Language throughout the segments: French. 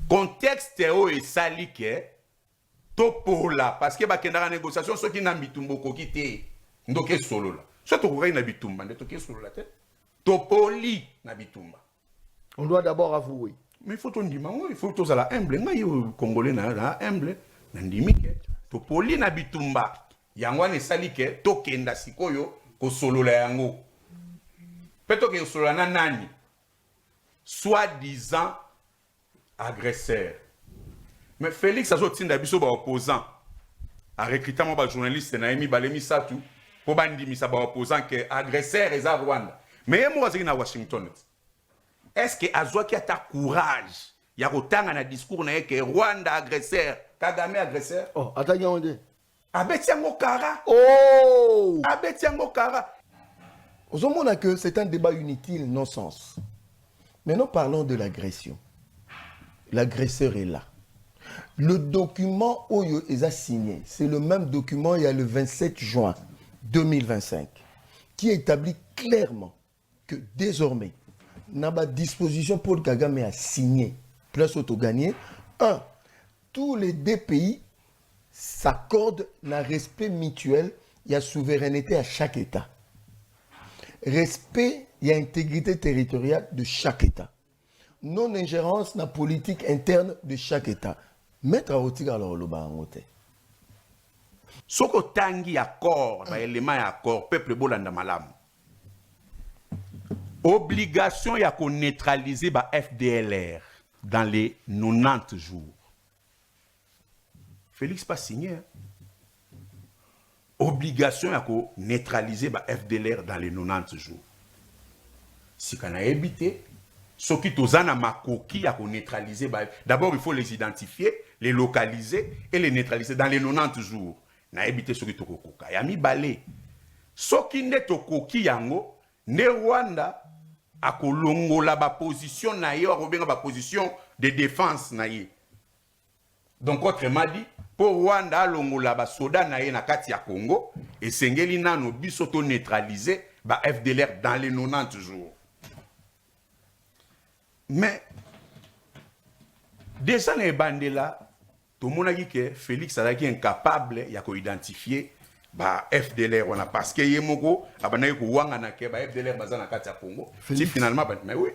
contexte est sali que topola parce que bakendaka négociation soki na bitumba koki te ndoke solo la so tokokai na bitumba nde toke solo la te topoli na bitumba. On doit d'abord avouer. Mais il faut ton dire, il faut tous la humble. Ngai congolais na humble na ndimi ke topoli na bitumba yango ne sali ke tokenda sikoyo ko solo la yango. Peto ke solo na nani soi-disant agresseur. Mais Félix a sorti d'abisso ba opposant. A recruté mon ba journaliste na emi balemi satu pour bandi mi sa ba opposant que agresseur est à Rwanda. Mais moi c'est na Washington. Est-ce que azwa qui a ta courage ya kotanga na discours na que Rwanda agresseur, Kagame agresseur? Oh, attends on dit. Abetiango kara. Oh! Abetiango kara. Au moment que c'est un débat inutile, non-sens. Maintenant, parlons de l'agression. L'agresseur est là. Le document Oyo est signé, c'est le même document il y a le 27 juin 2025 qui établit clairement que désormais, Naba disposition pour Kagame a signé, place auto-gagné. Un, tous les deux pays s'accordent un respect mutuel, il y a souveraineté à chaque État. Respect, il y a intégrité territoriale de chaque État. Non-ingérence dans la politique interne de chaque État. Mettre à Otiga alors le bangote. Soko tangi accord, ba élément accord, peuple bolanda malam. Obligation ya ko neutraliser ba FDLR dans les 90 jours. Félix pas signé. Hein? Obligation ya ko neutraliser ba FDLR dans les 90 jours. Si kana évité, ceux qui tozana makoki ya ko neutraliser ba d'abord il faut les identifier, les localiser et les neutraliser dans les 90 jours. Na évité ceux qui tokokoka. Ya mi balé. Ceux qui ne tokoki yango ne Rwanda a kolongola ba position na ye a ba position de défense na ye. Donc autrement dit pour Rwanda longola ba soda na ye na kati ya Congo et sengeli nano biso to neutraliser ba FDLR dans les 90 jours. Mais déjà na bandela tout le monde a dit que Félix a été incapable de identifier ba FDLR parce que yemoko abana ko wanga na ke ba FDLR bazana kati ya Congo. Si finalement mais oui,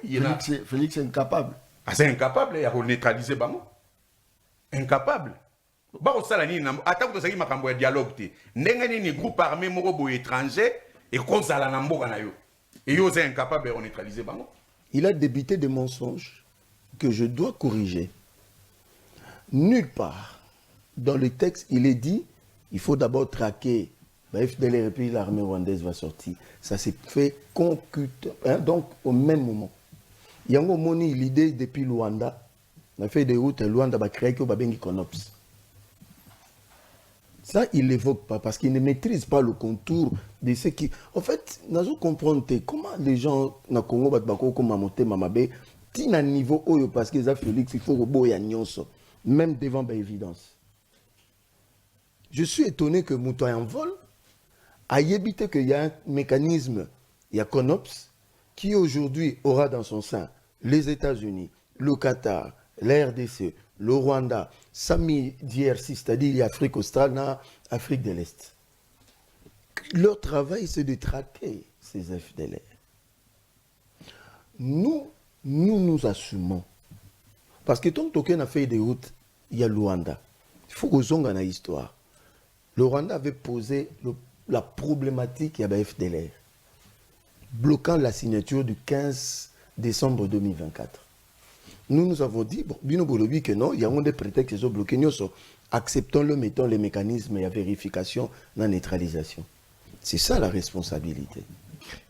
Félix est incapable. Ah, c'est incapable de neutraliser bango. Incapable. Ba ko sala ni na atako to saki makambo ya dialogue te. Ndenge ni groupe armé moko bo étranger et ko sala na mboka na yo. Et yo c'est incapable de neutraliser bango. Il a débité des mensonges que je dois corriger. Nulle part dans le texte, il est dit il faut d'abord traquer. La FDLR et puis l'armée rwandaise va sortir. Ça s'est fait donc au même moment. Il y a un moment l'idée depuis Luanda, on a fait des routes, Luanda va créer que Babengi Konops. Ça, il ne l'évoque pas parce qu'il ne maîtrise pas le contour de ce qui. En fait, nous comprenons comment les gens dans Congo, comme Mamoté, Mamabe, tiennent un niveau haut parce qu'ils ont Félix, il faut que Boya Nyonso. Même devant l'évidence. Je suis étonné que Moutoy en vol a évité qu'il y a un mécanisme, il y a CONOPS, qui aujourd'hui aura dans son sein les États-Unis, le Qatar, la RDC, le Rwanda, Sami DRC, c'est-à-dire l'Afrique australe, l'Afrique de l'Est. Leur travail, c'est de traquer ces FDLR. Nous assumons. Parce que tant qu'on a fait des routes, il y a le Rwanda. Il faut qu'on songe dans l'histoire. Le Rwanda avait posé la problématique il y avait FDLR, bloquant la signature du 15 décembre 2024. Nous avons dit, bon, que non, il y a des prétextes qui sont bloqués. Nous acceptons-le, mettons les mécanismes et la vérification, la neutralisation. C'est ça la responsabilité.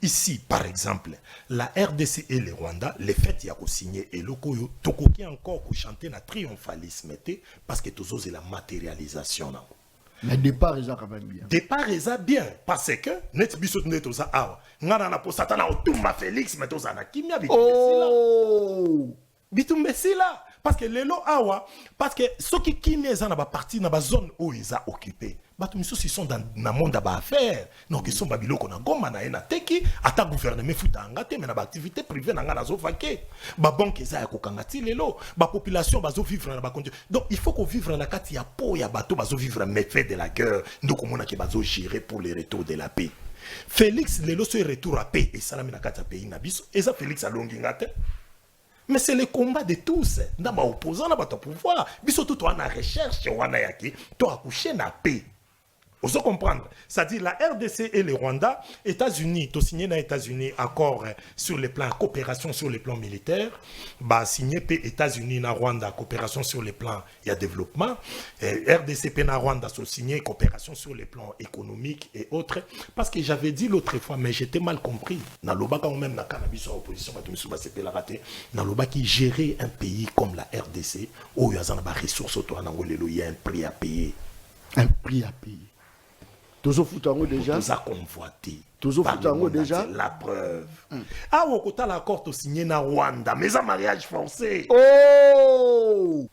Ici, par exemple, la RDC et le Rwanda, les faits y a signé et le Koyo, Tokoki encore chanter na triomphalisme parce que tous c'est la matérialisation. Le départ est quand même bien. Départ est bien parce que net bisot net osa awa. Ngana na po satana otumba Félix mais osa na kimia bitumbe sila parce que lelo awa parce que ceux qui kimia za na ba partie na ba zone où ils a occupé. bato misusu ils sont dans na monde ba affaire donc ils sont babiloko na ngoma na ena teki ata gouvernement futa ngate mais na ba activité privée na ngana zo vaquer ba banque eza ya kokangati lelo ba population bazo vivre na ba condition donc il faut qu'on vivre na kati ya po ya bato bazo vivre méfait de la guerre ndoko mona ke bazo gérer pour le retour de la paix. Félix lelo so retour à paix et salami na kati ya pays na biso eza Félix alongi ngate. Mais c'est le combat de tous. Dans ma opposant, dans votre pouvoir. Biso tout en recherche, on a yaki, to accoucher na paix. Vous comprendre? C'est-à-dire la RDC et le Rwanda, États-Unis, tu signé dans les États-Unis accord sur le plan coopération sur le plan militaire, bah signé pe États-Unis na Rwanda coopération sur le plan il y a développement, RDC pe na Rwanda sont signé coopération sur le plan économique et autres parce que j'avais dit l'autre fois mais j'étais mal compris. Na loba quand même na cannabis en opposition ba tumisuba c'est la raté. Na loba qui gérer un pays comme la RDC où il y a des ressources autour na ngolelo il y a un prix à payer. Un prix à payer. Toujours foutango déjà. Tout ça convoité. Toujours foutango déjà. La preuve. Ah, au côté l'accord to signé na Rwanda, mais un mariage forcé. Oh!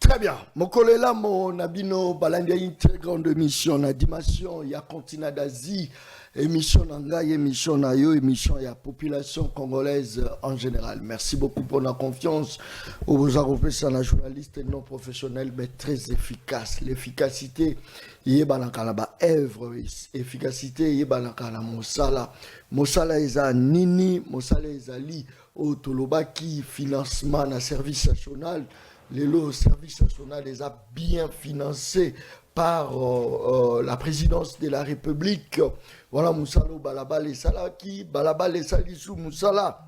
Très bien. Mon collègue là, mon abino, balandia une très grande émission, la dimension, il y a continent d'Asie, émission Nangaï, émission Nayo, émission il y a population congolaise en général. Merci beaucoup pour la confiance. Vous avez fait un journaliste non professionnel, mais très efficace. L'efficacité, il y a ba œuvre, efficacité, il y a mosala. Mosala eza nini, mosala eza li, au tolobaki financement na service national. Le service national les a bien financé par la présidence de la République. Voilà, Moussalo Balabal et Salaki, Balabal et Salisou Moussala.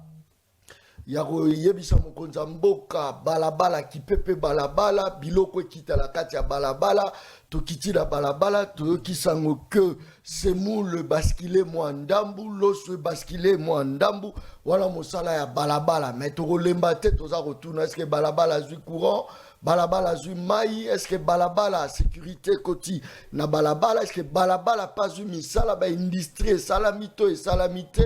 Yaro Yebisa Mokonzamboka, Balabala qui pepe Balabala, Biloko kita la katia Balabala, Tokiti la Balabala, Toki sango que c'est mou le basculé moi ndambu, l'os le basculé moi ndambu. Voilà Moussala ya Balabala, mais Toro Lembate, Toza retourne, est-ce que Balabala zui courant? Balabala zui maï, est-ce que Balabala sécurité koti na Balabala, est-ce que Balabala pas zui misala ba industrie salamito et salamité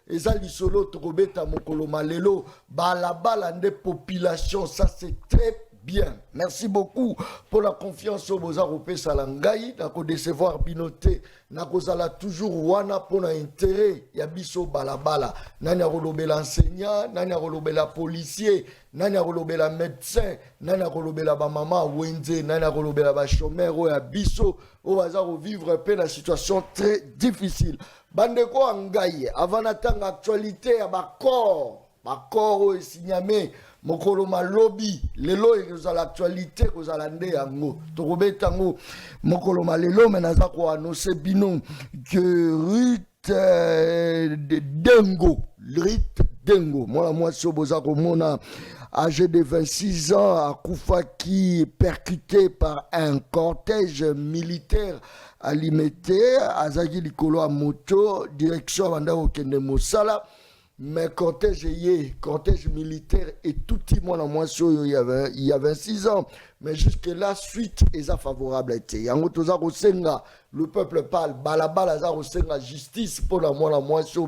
et ça lisolo trobeta mokolo malelo Balabala des populations, ça c'est très bien. Merci beaucoup pour la confiance au Bozaropé Salangaï. Nako décevoir binoté. Nako sala toujours wana pour l'intérêt. Yabiso Balabala. Nani rolobé l'enseignant, nani rolobé la policier, nani rolobé la médecin, nani rolobé la maman Wenze, nani rolobé la chômeur ou yabiso. Au hasard vivre peu la situation très difficile. Bandeko Angaï. Avant d'attendre actualité à Bakor. Bakor et Signamé. Mokolo malobi lelo ekozala l'actualité kozala nde yango tokobeta ngo mokolo malelo menaza ko annoncer bino que Rite Dengo moi soboza komona âgé de 26 ans à Koufaki percuté par un cortège militaire alimentaire azaki likolo a moto direction banda okende mosala. Mais cortège militaire et tout le monde il y a 26 ans. Mais jusque-là, suite est favorable. Le peuple parle, balabala za justice pour la moitié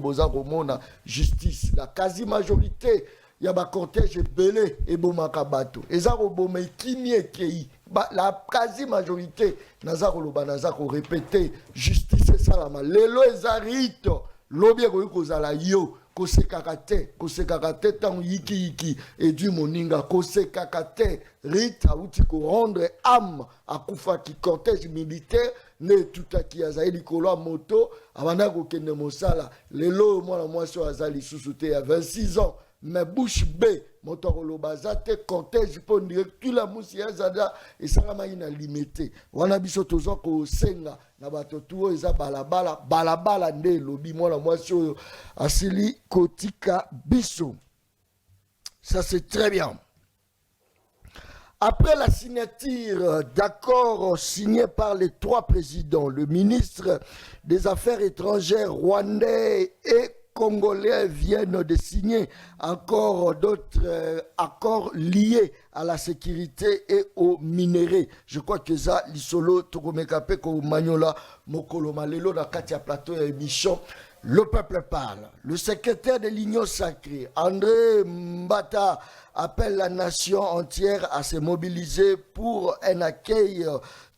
justice. La quasi-majorité, il y a un cortège belé et bomakabato. Et ça robome kimie kei. La quasi-majorité, nazaro lobanazako répété justice et salama. Lelo ezarito, lobby kozala yo. Kose kakate tant yiki et du moninga kose kakate rita uti ko rendre âme à kufa qui cortège militaire ne tout à qui azaeli kolo moto abanda ko kende mosala lelo moi so azali susute à 26 ans mais bouche B motoro bazate cortège pour dire tout la musia zada et ça la ina limité wana biso tozo ko senga na bato tuo eza balabala nde lobi moi so asili kotika biso. Ça c'est très bien. Après la signature d'accords signés par les trois présidents, le ministre des Affaires étrangères rwandais et Congolais viennent de signer encore d'autres accords liés à la sécurité et aux minéraux. Je crois que ça, l'isolo, Tokomekape, Maniola, Mokolo Malelo, dans Katia Plateau et émission, le peuple parle. Le secrétaire de l'Union sacrée, André Mbata, appelle la nation entière à se mobiliser pour un accueil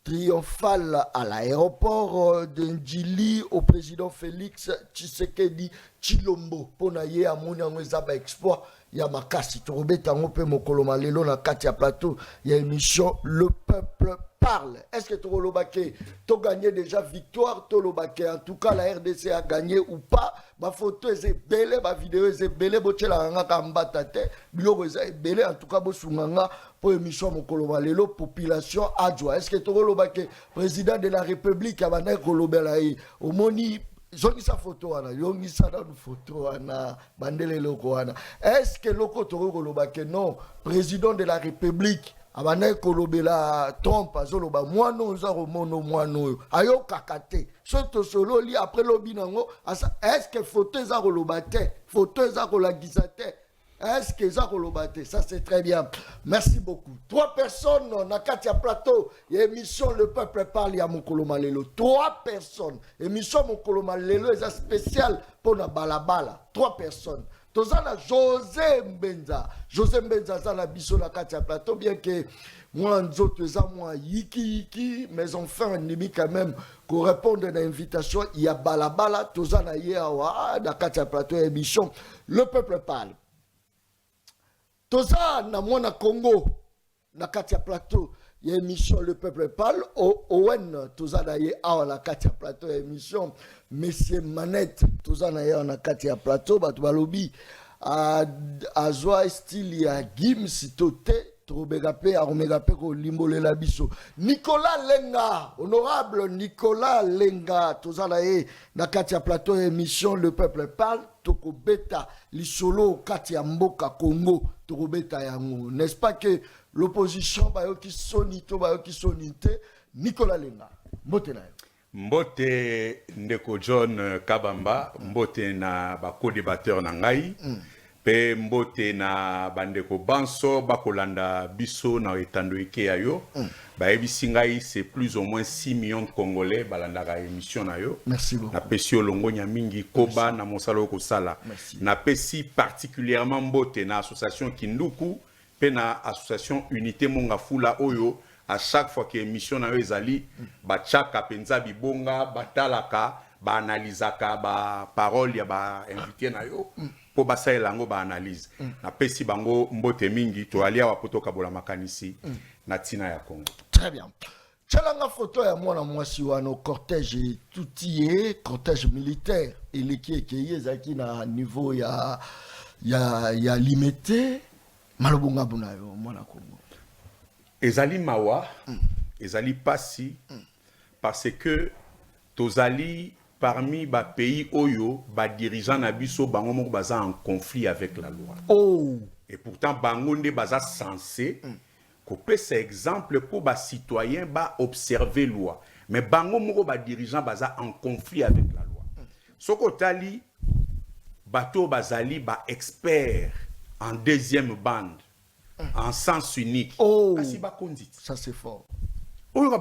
triomphale à l'aéroport de Ndjili au président Félix Tshisekedi Chilombo pour naye amoni yango ezaba exploit ya makasi torobeta ngo pe mokolo malelo na kati ya plateau ya émission Le Peuple parle. Est-ce que Torolobake to gagné déjà victoire Torolobake en tout cas la RDC a gagné ou pas ma photo est belle ma vidéo est belle bochela nga kambata te biloko est belle en tout cas bosunganga pour émission mokolo malelo population adjoa. Est-ce que Torolobake président de la République abana kolobela yi omoni zongisa photo wana yongisa na photo wana bandele loko wana. Est-ce que loko Torolobake non président de la République abana kolobela Trump azoloba mwano nzaro mono mwano ayo kakate soto solo li après lobi nango est-ce que photo za kolobate photo za kolagisa te est-ce que za kolobate ça c'est très bien merci beaucoup 3 personnes na kati ya plateau ya émission Le Peuple parle ya mokolo malelo 3 personnes émission mokolo malelo eza spécial pour na balabala 3 personnes Tozana José Mbenza zana biso na kati ya plateau bien que moi nzoto za moi yiki mais enfin nimi quand même qu'on réponde à l'invitation il y a balabala tozana yewa na kati ya plateau émission Le Peuple parle tozana mwana Congo na kati ya plateau y a émission Le Peuple parle Owen tozana ye awa na kati ya plateau émission Monsieur Manette tozana ye na kati ya plateau batu balobi a joie style ya Gims tote trobegape a romegape ko limbolela biso Nicolas Lenga honorable Nicolas Lenga tozana ye na kati ya plateau émission Le Peuple parle toko beta lisolo kati ya mboka Congo toko beta yango n'est-ce pas que l'opposition bayoki soni to bayoki sonite Nicolas Lenga mbote na yo mbote ndeko John Kabamba mbote na ba co-débatteur na ngai pe mbote na bandeko Banso bakolanda biso na etando eke ayo ba ebisi ngai c'est plus ou moins 6 millions de Congolais balandaka émission na yo merci beaucoup na pesi olongonya mingi koba na mosala ko sala na pesi particulièrement mbote na association Kinduku pe na association Unité Mongafula oyo à chaque fois que émission na yo ezali ba chaka penza bibonga batalaka ba analysaka ba parole ya ba invité na yo po basala ngo ba analyse na pesi bango mbote mingi to alia wa poto kabola makanisi na tina ya Congo. Très bien. Tchalanga photo ya mwana mwasi wana cortège toutié cortège militaire eleki ekeye zaki na niveau ya limité malobonga buna yo mwana Congo. Ezali mawa, ezali pasi, parce que tozali parmi ba pays oyo, ba dirigeants na biso bango moko baza en conflit avec la loi. Oh. Et pourtant bango nde baza censé couper ces exemples pour ba citoyens ba observer loi. Mais bango moko ba dirigeants baza en conflit avec la loi. Soko tali bato bazali ba expert en deuxième bande. En sens unique. Oh, ça c'est fort. Donc,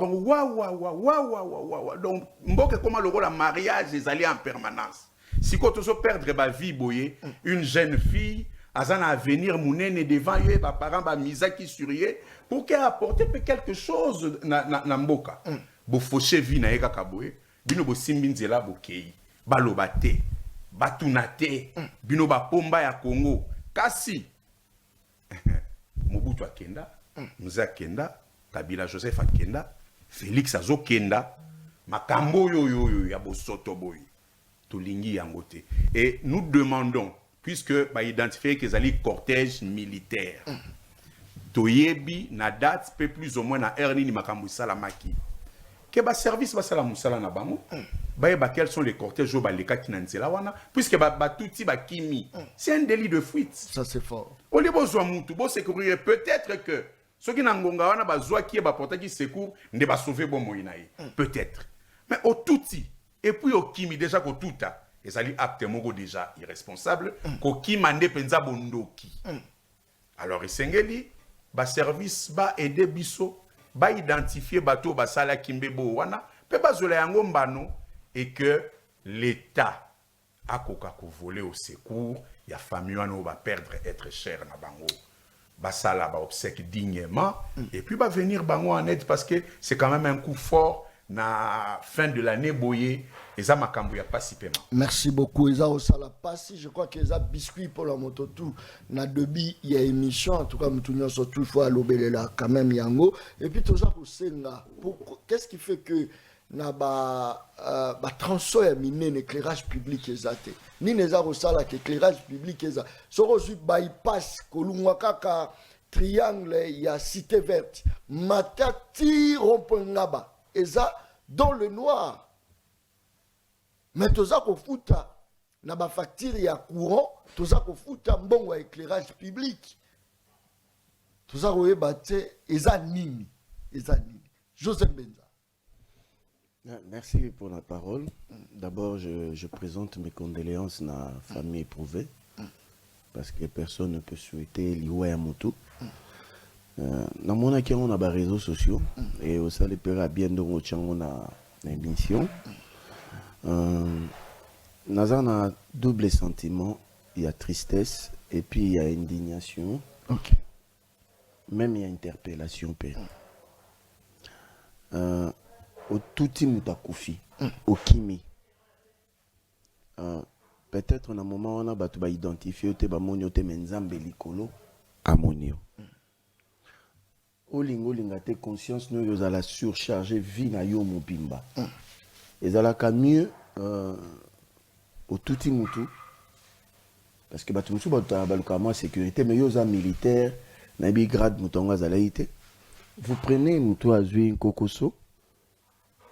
mboke comment le mariage est allé en permanence. Si quand on perdre ba vie boye, une jeune fille, azan à venir mounene devant yé, ba parents ba misa qui surie pour qu'elle apporte quelque chose na mboka. Bo fauché vie na eka kaboye, bino bo simbinzela bokei, ba lobate, ba tunate, bino ba pomba ya Congo. Kasi Mobutu akenda, Mzee akenda, Kabila Joseph akenda, Félix azokenda, makambo yo ya bosoto boy. Tolingi yangote. Et nous demandons, puisque ba identifier que zali cortège militaire. Toyebi na date peu plus ou moins na erni ni makambo salamaki. Que ba service ba salamusala na bango. Ba quels sont les cortèges au baleka qui nanzela wana puisque ba touti ba kimi. C'est un délit de fuite. Ça c'est fort. Au lieu de mutu bo sécurité peut-être que ceux qui n'angonga wana ba zwa qui ba porter qui secours ne ba sauver bon moinaï. Peut-être. Mais au touti et puis au kimi déjà ko tuta ezali acte moko déjà irresponsable ko kimande penza bondoki. Alors esengeli ba service ba aider biso ba identifier bateau ba sala kimbebo wana pe ba zola yango mbano et que l'État a voler au secours, il y a famille qui va perdre être cher na bango. basala ba obsèque dignement et puis va venir bango en aide parce que c'est quand même un coup fort na fin de l'année boyé et ça makambo ya pas si paiement. Merci beaucoup. Eza osala passi, je crois que eza biscuit pour la moto tout. Na debi il y a émission en tout cas mutunyo surtout il faut alobelela quand même yango et puis tout ça pour senga. Qu'est-ce qui fait que na ba transo ya mine éclairage public ezate. Ni neza osala que éclairage public eza. Soro su bypass kolungwa kaka triangle ya cité verte. Matati rond-point ngaba. Eza dans le noir. Mais toza ko futa na ba facture ya courant, toza ko futa mbongo ya éclairage public. Toza ko yebate eza nini. Joseph Benza. Merci pour la parole. D'abord, je présente mes condoléances à la famille éprouvée parce que personne ne peut souhaiter l'Iwa à Motu. Dans mon accueil, on a des réseaux sociaux et au sein des pères bien de on a une émission. Nous avons un double sentiment, il y a tristesse et puis il y a indignation. Ok. Même il y a interpellation. Au tout mutakufi, au kimi. Peut-être dans un moment on a identifié te ba monio te menzambe likolo amonio. Olingo linga te conscience no yo la surcharger vie na yo mobimba. Ezalaka mieux au tout mutu parce que batu musu baluka moi sécurité mais yo za militaire na bi grade mutonga zalaïté. Vous prenez mutu azui kokoso.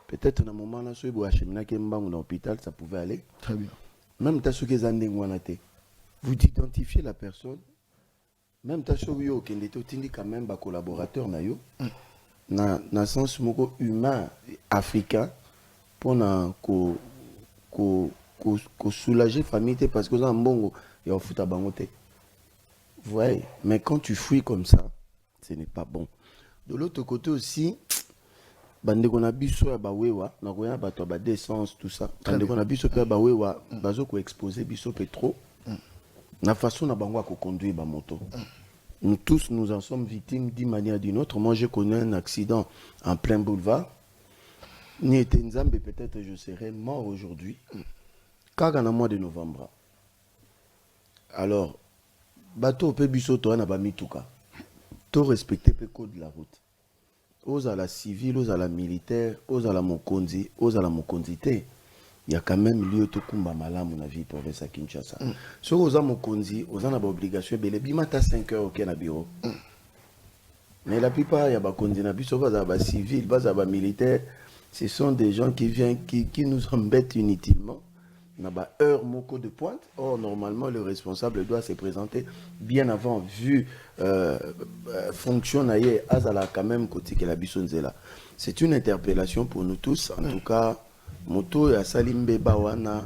Peut-être dans un moment là, si vous achetez dans l'hôpital, ça pouvait aller. Très bien. Même si vous identifiez la personne, même si vous avez quand même un collaborateur, dans le sens humain, africain, pour soulager la famille, parce que vous avez un bon foot à bangote. Vous voyez, mais quand tu fuis comme ça, ce n'est pas bon. De l'autre côté aussi, bande qu'on a biso ya bawewa na koya bato ba décence tout ça bande qu'on a biso pe bawewa bazo ko exposer biso pétro na façon na bango ko conduire ba moto. Nous tous nous en sommes victimes d'une manière ou d'une autre. Moi je connais un accident en plein boulevard. Ni était nzambe peut-être je serais mort aujourd'hui. Car en mois de novembre. Alors bato pe biso to na ba mituka. To respecter pe code de la route. Aux à la civile, aux à la militaire, aux à la mokonzi, aux à la mokondité, il y a quand même lieu de kumba malam mon avis pour faire ça Kinshasa. So aux à mokonzi, aux à la obligation, ben les bimata 5 heures au Kenya bureau. Mais la plupart il y a ba konzi na biso bas à ba civil, bas à ba militaire, ce sont des gens qui viennent qui nous embêtent inutilement. On a ba heure moko de pointe. Or normalement le responsable doit se présenter bien avant vu fonction naie azala quand même côté que la bisonzela. C'est une interpellation pour nous tous en tout cas moto ya salimbe bawana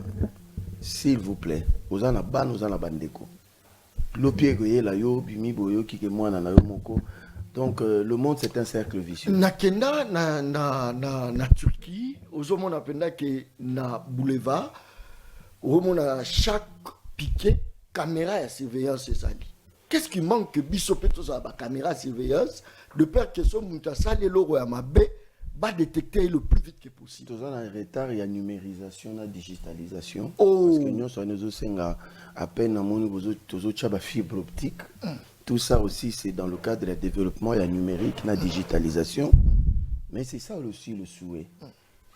s'il vous plaît. Ozana ban ozana bandeko. Lopié goye la yo bimi boyo kike mwana na yo moko. Donc le monde c'est un cercle vicieux. Nakenda na Turquie, ozomon apenda que na boulevard on a chaque piquet caméra de surveillance. Qu'est-ce qui manque que Bissopetos a la caméra de surveillance de peur que son moutasal et l'euro à ma baie va détecter le plus vite que possible. Tout ça en retard, il y a numérisation, la digitalisation. Oh. Parce que nous sommes à peine à mon fibre optique. Tout ça aussi, c'est dans le cadre du développement, il y a numérique, la digitalisation. Mais c'est ça aussi le souhait.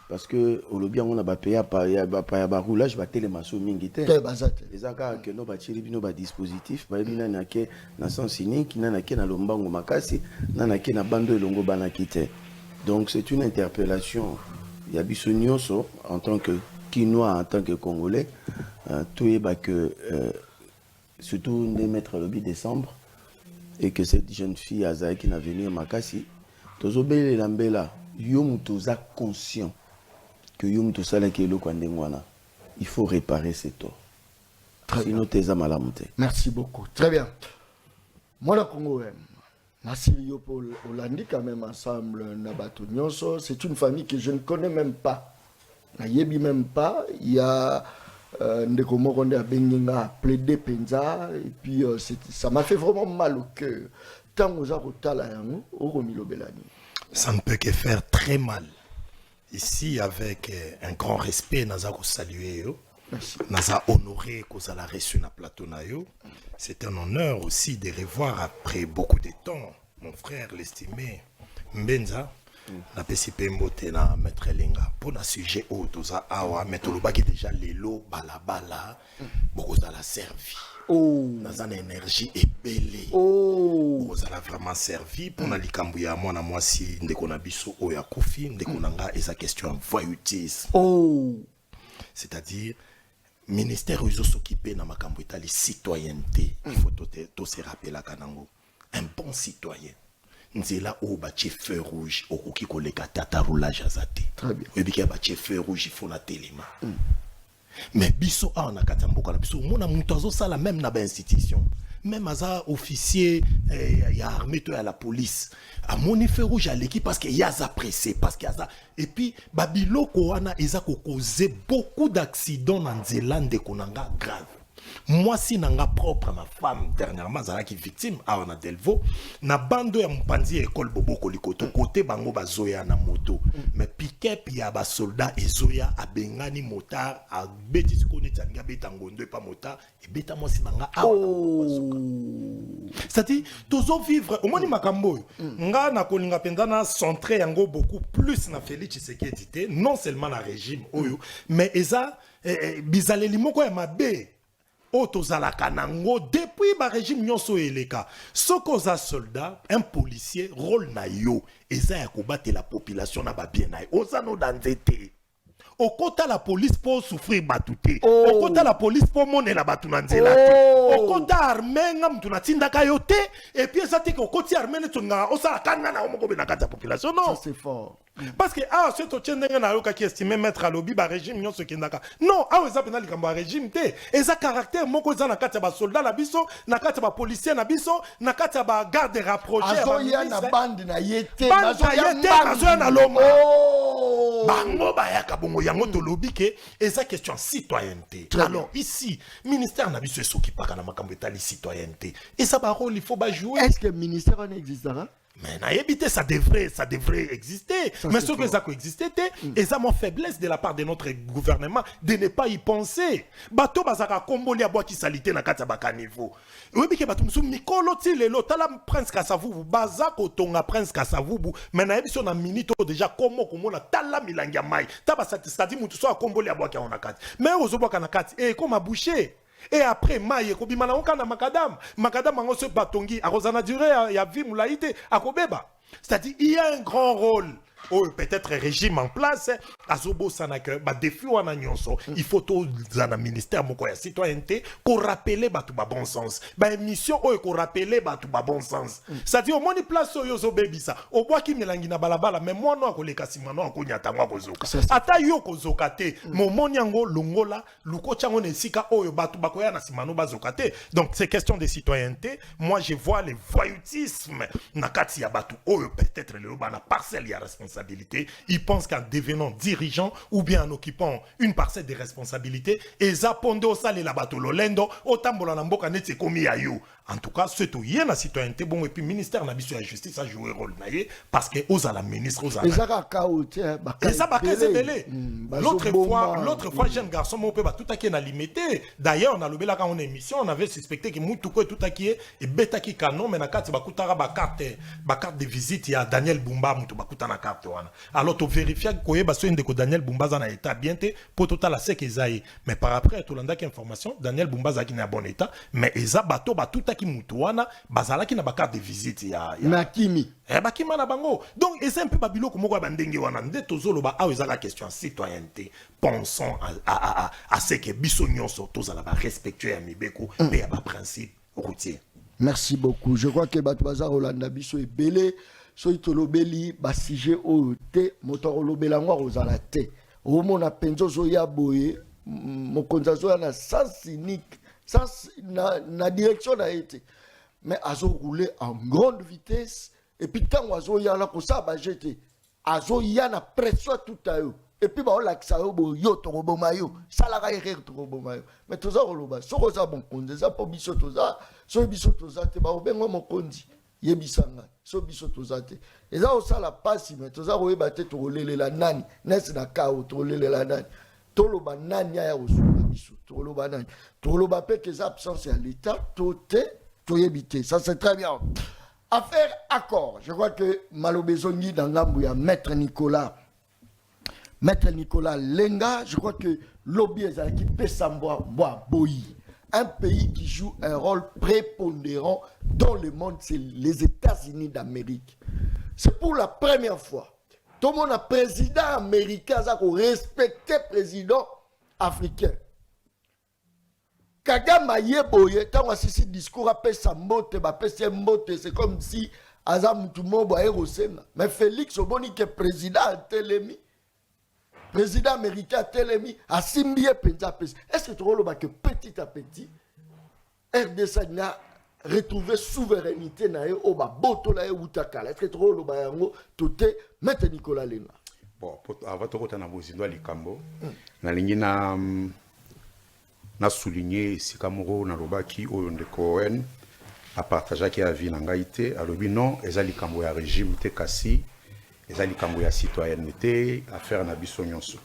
Parce que au lobby on a payé à roulage va télémasso mingité les accords que nos bâtiments nos dispositifs va bien na ke na sens unique na ke na lombango makasi na ke na bando longo banakite. Donc c'est une interpellation il y a bisonioso en tant que Quinois en tant que Congolais tout est que surtout de mettre le 8 décembre et que cette jeune fille Azaï qui n'a venu à Makasi tozobele lambela yo mutoza conscient que il faut réparer ces torts. Sinon, merci beaucoup. Très bien. Moi, le Congo, merci pour Hollandi quand même ensemble. C'est une famille que je ne connais même pas. Même pas. Il y a ndeko moko nde abenginga plaider penza et puis ça m'a fait vraiment mal au cœur tango za kotala yango okomilobelani. Ça ne peut que faire très mal. Ici, avec un grand respect, naza ko saluer yo. Naza honoré qu'on a reçu na plateau na yo. C'est un honneur aussi de revoir après beaucoup de temps mon frère l'estimé Mbenza. Na PCP mbote na maître Lenga pour un sujet au toza awa metolobaki déjà lelo balabala beaucoup za la servi. Naza na énergie ebele. Beaucoup za la vraiment servi pour na likambu ya mwana mwasi ndeko na biso o ya kofi ndeko nanga eza question voyoutisme. C'est-à-dire ministère où s'occuper na makambo etali citoyenneté. Il faut tout se rappeler la kanango. Un bon citoyen. Nzela o ba feu rouge o ki koleka tata roulage azate. Très bien. Et bien ba feu rouge il faut na telema. Mais biso a na katamboka na biso mona mutu azosala même na ba institution. Même aza officier ya armée to ya la police. A moni feu rouge à l'équipe parce qu'il y a za pressé parce qu'il y a ça et puis babiloko wana eza ko causer beaucoup d'accidents na nzela ndeko nanga grave. Moi si nanga propre ma femme dernièrement zala qui victime a on a Delvaux na bando ya mpanzi école boboko likoto côté bango bazoya na moto mais pick-up ya ba soldat ezoya abengani motard a beti sikone tanga betangondo pas motard et beta moi si nanga a c'est-à-dire tozo vivre au moins makambo nga na kolinga pendana centré yango beaucoup plus na Félix Tshisekedi té non seulement na régime oyo mais eza bizaleli moko ya mabe Otozala kanango depuis ba régime nyonso eleka soko za soldat un policier rôle na yo eza ya kobatela la population na ba bien na ozano danzete okota la police pour souffrir batute okota la police pour monner la batu na nzela okota armée nga mtu na tindaka yo te et puis ça te okoti armée netonga osala kanga na omoko bena kata population non ça c'est fort. Parce que ce tochendenge na yoka qui estime mettre à lobby ba régime nyonso kendaka non eza pena likambo régime te eza caractère moko eza na kati ba soldat na biso na kati ba policier na biso na kati ba garde rapproché azoya na bande na yete nazoya na longo bango bayaka bongo yango to lobby ke eza question citoyenneté. Alors ici ministère na biso esokipaka na makambo etali citoyenneté et ça ba rôle il faut ba jouer. Est-ce que le ministère en existera? Mais naïbité, ça devrait exister. Ça, mais ce que ça peut exister, et ça mon faiblesse de la part de notre gouvernement de ne pas y penser. Bato bazaka komboli aboa ki salité na kati baka niveau. Oui bike bato musu mikolo ti lelo tala prince Kasavubu bazako tonga prince Kasavubu mais naïbité na minute déjà komo komona tala milangia mai. Taba satisfait mutu so komboli aboa ki na kati. Mais ozoboa kana kati comme boucher. Et après, maïe, kobimana okana makadam ango se batongi, a rosana duré, ya vi moulaïté, a kobeba. C'est-à-dire, il y a un grand rôle. Oh, peut-être régime en place, azobo sanake, ba défi wana nyonso, il faut tout dans ministère moko ya citoyenneté, qu'on rappelle batu ba bon sens. Ba mission oh qu'on rappelle batu ba bon sens. C'est-à-dire au moni place yo zo bebisa, au bois ki melangi na balabala, mais moi no ko leka simano ko nyata mwa kozoka. Ata yo kozoka te, mo moni yango longola, luko chango ne sika oyo batu bakoya na simano bazoka te. Donc c'est question de citoyenneté, moi je vois le voyoutisme na kati ya batu oyo peut-être le bana parcelle ya responsabilité. Ils pensent qu'en devenant dirigeant ou bien en occupant une parcelle de responsabilité, et zapondo sale la bateau lolendo, otambola na mboka neti komi ya yo. En tout cas, c'est tout. Il y a la citoyenneté, bon, et puis le ministère de la Justice a joué un rôle parce que aux la ministre, aux et ça va l'autre fois, jeune garçon, mon père, tout à qui est limité. D'ailleurs, on a levé là quand on est émission, on avait suspecté que Moutouko tout à qui est et bêta qui canon, mais na carte bakutara carte de visite, il y a Daniel Bumba, Moutou bakuta na carte. Alors, tu vérifies que baso indeko Daniel Bumba dans état bien te pour total la sec esaïe. Mais par après, tout l'anda qui information, Daniel Bumba qui n'est bon état, mais eza bato tout à qui mutuana, bazala qui n'a pas carte de visite ya Makimi. Bakima na bango. Donc, et c'est un peu babilo comme moi bandenge wana ndeto zolo ba a la question citoyenneté. Pensons à ce que biso nyonso tous à la respectuer à mibeko et à ba principe routier. Merci beaucoup. Je crois que bato bazar Rolanda biso est belé. So itolobeli ba sujet o te moto olobela ngwa ozala te. Omona penzo zo ya boye mokonza zo na sens unique. Sens na direction na été. Mais azo rouler en grande vitesse et puis tant azo ya la ko ça ba jeter. Azo ya na pression tout à eux. et puis bah on lakisa yo bo yo toroboma yo salaka erreur toroboma yo mais toza koloba soko za bon konzi za po biso toza so biso toza te ba obengo mokonzi yebisanga so biso toza te eza osala pasi mais toza koyeba te tokolelela nani nesi na kao tokolelela nani toloba nani ya kosunga biso toloba nani toloba pe que absence à l'état toté toyebité ça c'est très bien. Affaire accord, je crois que Malobezongi dans l'ambou ya Maître Nicolas Lenga, je crois que lobby est qui peut s'emboire boyi. Un pays qui joue un rôle prépondérant dans le monde, c'est les États-Unis d'Amérique. C'est pour la première fois. Tout le monde a président américain, ça qu'on respecte président africain. Kagame yeboye, tant que ce discours appelle sa mbote, c'est comme si Azam tout le monde mais Félix Oboni qui est président à Télémi, président américain à Télémi, a Simbie Penza. Est-ce que tu vois que petit à petit, RDC a retrouvé souveraineté na yo oba boto la utakala? Est-ce que tu vois le tout est Maître Nicolas Lenga? Bon, avant de retourner à Bozindo Likambo, na souligné Sikamoro na Lobaki au de Cohen a partagé qui a vu n'angaïté à l'obi non ezali kambo ya régime te kasi ezali kambo ya citoyenneté affaire na biso nyonso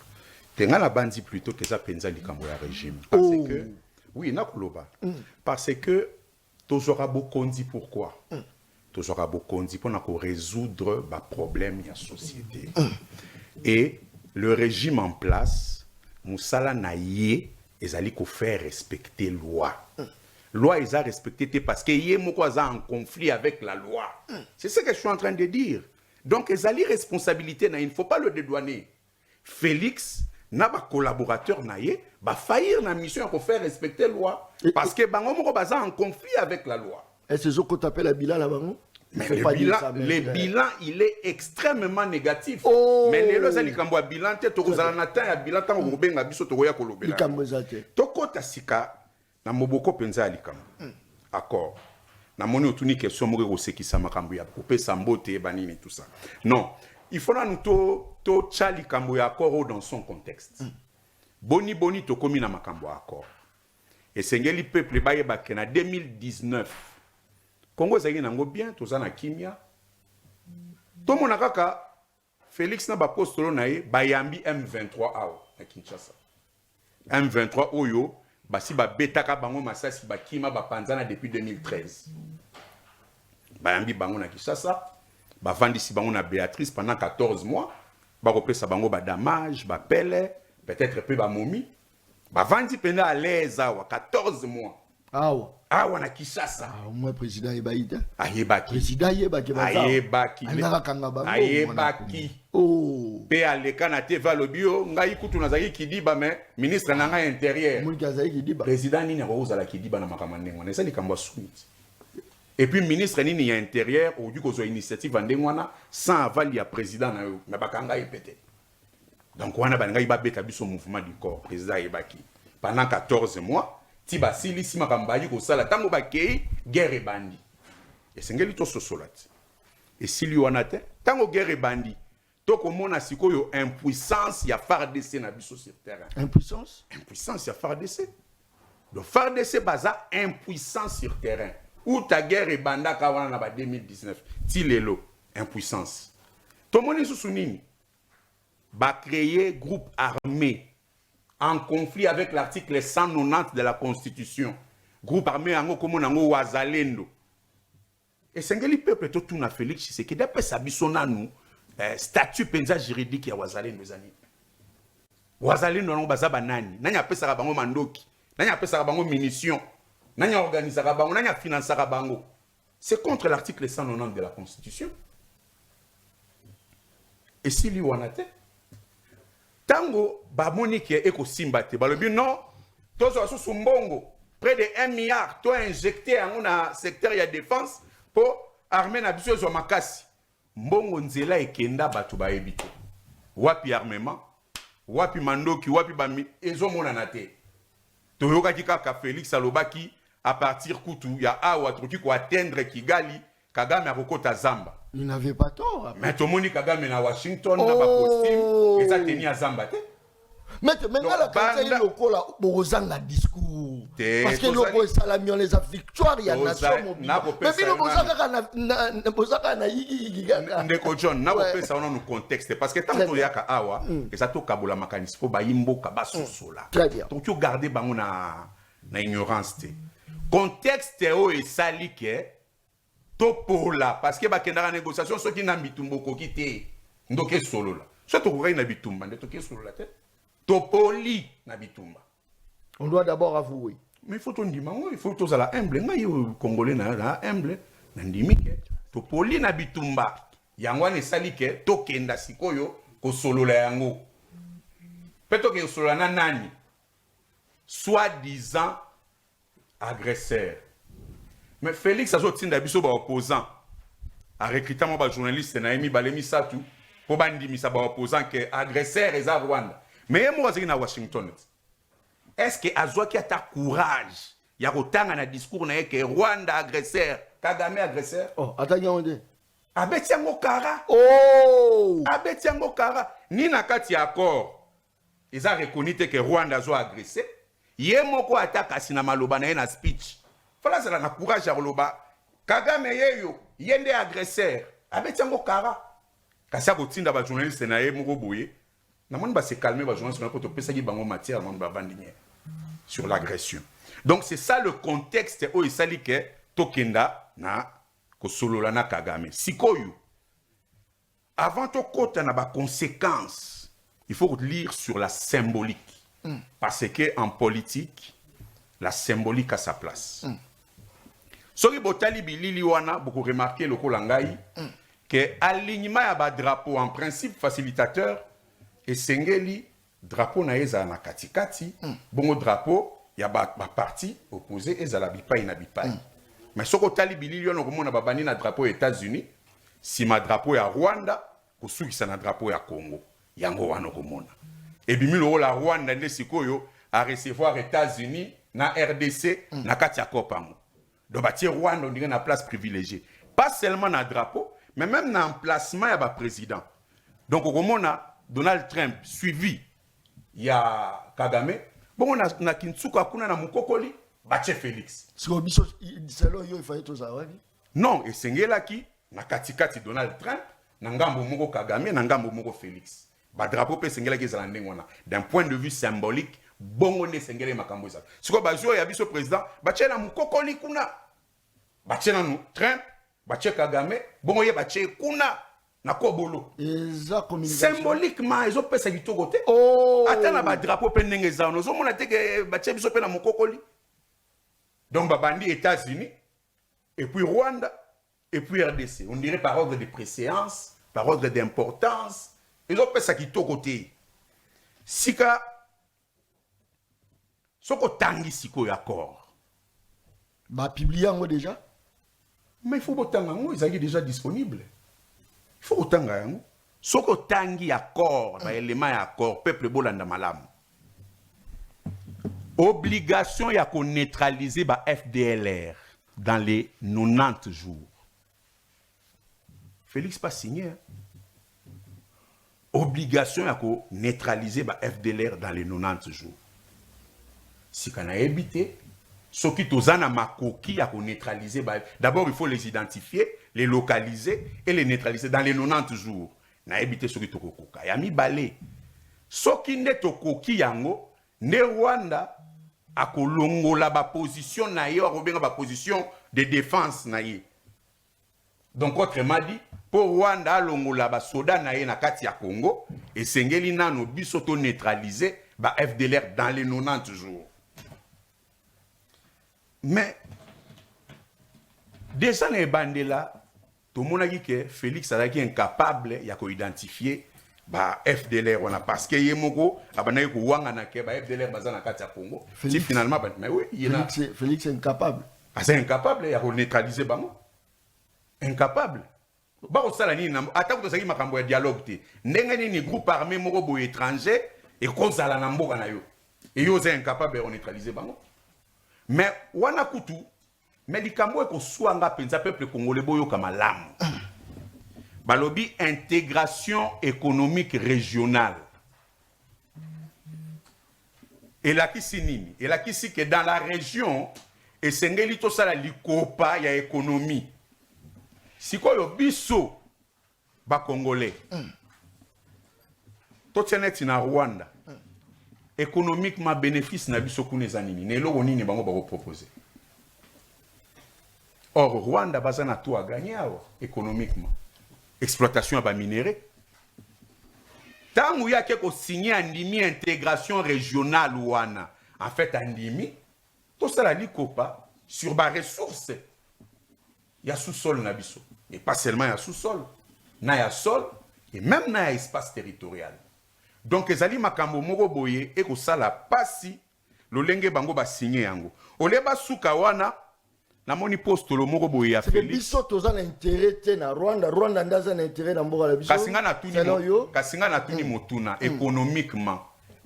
tenga na bandi plutôt que ça penza likambo ya régime parce que oui na koloba parce que tozora bokondi pourquoi tozora bokondi pour na ko résoudre ba problème ya société et le régime en place musala na yé ezali ko faire respecter loi. Loi ils a respecté parce que yé moko en conflit avec la loi. C'est ce que je suis en train de dire. Donc ezali responsabilité na il ne faut pas le dédouaner. Félix n'a pas collaborateur na yé ba faillir na mission pour faire respecter loi parce que bango moko baza en conflit avec la loi. Est-ce que qu'on t'appelle la bilan là bango? Mais le bilan, il est extrêmement négatif. Oh. Mais les gens qui ont bilan, ils ont bilan, tant que vous avez biso toya kolobela. Toko tasika na moboko penza alikam. Accord. Na moni otuni question mo ko sekisa makambo ya couper sambote banini tout ça. Non, il faut na nous to chali kambo ya accord dans son contexte. Boni to komi na makambo accord. Et sengeli peuple ba yeba ke na 2019 Congo ezali nango bien toza na kimia tomona kaka Félix na bapostolo na ye bayambi M23 awa na Kinshasa M23 oyo basi babetaka bango masasi bakima bapanzana depuis 2013 bayambi bango na Kinshasa bavandisi bango na Béatrice pendant 14 mois bakopesa bango ba damage ba pele peut-être peu ba momi bavandi pena à l'aise awa 14 mois awa na Kinshasa moi président Ebaïda ayebaki président Yebaki ayebaki pe aleka na te valobio ngai kutu nazaki kidiba mais ministre na ngai intérieur président nini akozala kidiba na makamandengwa na sali kamba suite et puis ministre nini ya intérieur au du kozo initiative ndengwana sans aval ya président na yo na bakanga epete donc wana bangai ba beta biso mouvement du corps président Yebaki pendant 14 mois Tiba sili sima kambayi ko sala tango bakei guerre bandi. Et sengeli to sosolati. Et sili wana te tango guerre bandi. To komona sikoyo impuissance ya FARDC na biso sur terrain. Impuissance ya FARDC. Donc FARDC baza impuissance sur terrain. Ou ta guerre banda ka wana na ba 2019. Ti lelo impuissance. To moni susunini. Ba créer groupe armé en conflit avec l'article 190 de la Constitution. Groupe armé ango komo nango wazalendo. Et sengeli peuple to tuna Félix Tshisekedi d'après sa bisona nous statut penza juridique ya wazalendo zani. Wazalendo nango bazaba nani? Nani apesa bango mandoki? Nani apesa bango munitions? Nani organisa bango? Nani finança bango? C'est contre l'article 190 de la Constitution. Et si lui wanate Tango, Bamonike eko simbate. Balobi non, tozo sous mbongo. Près de 1 milliard, toi injecté en un secteur de défense pour armer na biso zo makasi. Mbongo nzela ekenda batu ba ebite. Wapi armement, wapi mandoki, wapi bami ezo mona na te. Toyoka kaka Félix alobaki à partir kutu ya awa truki ko atteindre Kigali, Kagame akokota Zamba. Il n'avait pas tort. Mais tout le monde Kagame na Washington, na ba costume, et ça tenait à Zamba. Mais maintenant, la candidature est local, Borozanga discours. Parce que le Borozanga salami, on les a victoire, il y a nation mobile. Mais puis le Borozanga na yigi. Ndeko John, na bopé ça on a nos contextes parce que tant que yaka awa, et ça to kabola makanisme, faut ba yimbo kabaso sola. Très bien. Donc tu garder bango na ignorance te. Contexte o et sali ke topola parce que ba kendara négociation ceux qui na bitumbo ko kité ndoke solo la. Soit to ko na bitumba ndoke solo la te. Topoli na bitumba. On doit d'abord avouer. Mais il faut ton dire, il faut tous la humble. Ngai Congolais na humble na ndimike. Topoli na bitumba. Yango ne salike tokenda sikoyo ko solola yango. Peto ke solola na nani. Soi-disant agresseur. Mais Félix a zotinda biso ba opposant. A recruter mo ba journaliste na emi balemi satu. Po bandimisa ba opposant que agresseur eza Rwanda. Mais moi je na Washington. Est-ce que Azwaki a ta courage? Ya kotanga na discours na que Rwanda agresseur, Kagame agresseur. Oh, attends on dit. Abetiango kara. Oh! Abetiango kara. Ni na kati accord. Ils ont reconnu que Rwanda a agressé. Ye moko ataka sina maloba na na speech. Fala ça na courage ya loba. Kagame yeyo, yende agresseur. Abetiango kara. Kasi kotinda ba journaliste na ye moko boye. Namoni ba se calmer ba journaliste na poto pesa ki bango matière namoni ba bandinier sur l'agression. Donc c'est ça le contexte où il s'ali que tokenda na ko solola na Kagame. Sikoyo. Avant to kota na ba conséquences, il faut lire sur la symbolique. Parce que en politique, la symbolique a sa place. Soki botali bilili wana beaucoup remarqué le kolangai que alignement ya ba drapeau en principe facilitateur et sengeli drapeau na eza na katikati bongo drapeau ya ba parti opposé ezala bipai na bipai. Mais soko tali bilili wana komona babani na drapeau États-Unis si ma drapeau ya Rwanda kosukisa na drapeau ya Congo yango wana komona. Et bimi lo la Rwanda nde sikoyo a recevoir États-Unis na RDC na kati ya kopango. Donc bâtir Rwanda on dirait na place privilégiée. Pas seulement na drapeau mais même na emplacement ya ba président. Donc au komona Donald Trump suivi ya Kagame bon na Kinsuka kuna na Mukokoli bache Félix. Selon yo il fallait tout ça ouais. Non et sengelaki na katikati Donald Trump na ngambo moko Kagame na ngambo moko Félix. Ba drapeau pe sengela ki zala ndengona d'un point de vue symbolique bongo ne sengele makambo za. Siko bazo ya biso président bache na Mukokoli kuna bache na Trump bache Kagame bongo ye bache kuna na kobolo. Symboliquement ils ont pesa kitoko te. Oh! Atana ba drapeau pe ndenge za no zo mona te ke bache biso pe na Mukokoli. Donc babandi États-Unis et puis Rwanda et puis RDC. On dirait par ordre de préséance, par ordre d'importance. Ils ont pesa kitoko te. Sika soko tangi siko accord. Bah publié en déjà. Mais il faut botanga ngo ils sont déjà disponibles. Il faut autant yango. Soko tangi accord, ba élément ya accord peuple bolanda malamu. Obligation ya ko neutraliser ba FDLR dans les 90 jours. Félix pas signé. Hein? Obligation ya ko neutraliser ba FDLR dans les 90 jours. Si kana éviter ceux qui tozana makoki ya ko neutraliser ba d'abord il faut les identifier, les localiser et les neutraliser dans les 90 jours. Na éviter ceux qui tokokoka. Ya mi balé. Ceux qui ne tokoki yango ne Rwanda a kolongola ba position na yo a ba position de défense na ye. Donc autrement dit pour Rwanda longola ba soda na ye na kati ya Congo et sengeli nano biso to neutraliser ba FDLR dans les 90 jours. Mais déjà les bandela tout le monde a dit que Félix a été incapable ya ko identifier ba FDLR on a parce que yemoko abanaye ko wanga na ke ba FDLR bazana kati ya Congo. Si finalement mais oui, Félix est incapable. Ah, c'est incapable ya ko neutraliser bango. Incapable. Ba ko sala ni na ata ko saki makambo ya dialogue te. Ndenge ni groupe armé moko bo étranger et ko sala na mboka na yo. Et yo c'est incapable de neutraliser bango. Mais wana kutu mais likambo ko swanga penza peuple congolais boyo kama lamu. balobi intégration économique régionale. Et là qui sinini, et là qui si que dans la région, et sengeli to sala likopa ya économie. Si quoi yo biso ba congolais. To tsenet na Rwanda. Économiquement bénéfice na biso kune zanini. Ne lo nini bango ba proposer. Or Rwanda bazana tout à gagner économiquement. Exploitation à minéraux. Tant où il y a quelque signé andimi intégration régionale ouana. En fait andimi tout ça la likopa sur ba ressources. Il y a sous-sol na biso. Et pas seulement il y a sous-sol, na ya sol et même na ya espace territorial. Donc ezali makambo moko boye e ko sala pasi lolenge bango ba signé yango. Ole ba suka wana na moni poste lo moko boye ya Félix. Félix. Biso toza na intérêt te na Rwanda, Rwanda ndaza na intérêt na mboka la biso. Kasinga na tuni motuna économiquement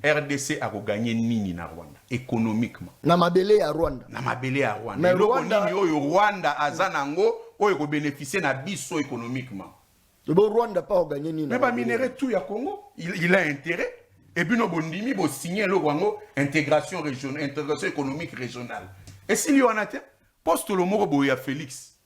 RDC a gagné nini na Rwanda économiquement. Na mabele ya Rwanda. Na mabele ya Rwanda. Mais Loko Rwanda nini oyo Rwanda azanango oyo ko bénéficier na biso économiquement. Le Rwanda pas gagné ni. Mais ba minerai tout ya Congo, il a intérêt. Et puis no bondimi bo signer le Rwanda intégration régionale, intégration économique régionale. Et si y en a te poste le moko boya Félix.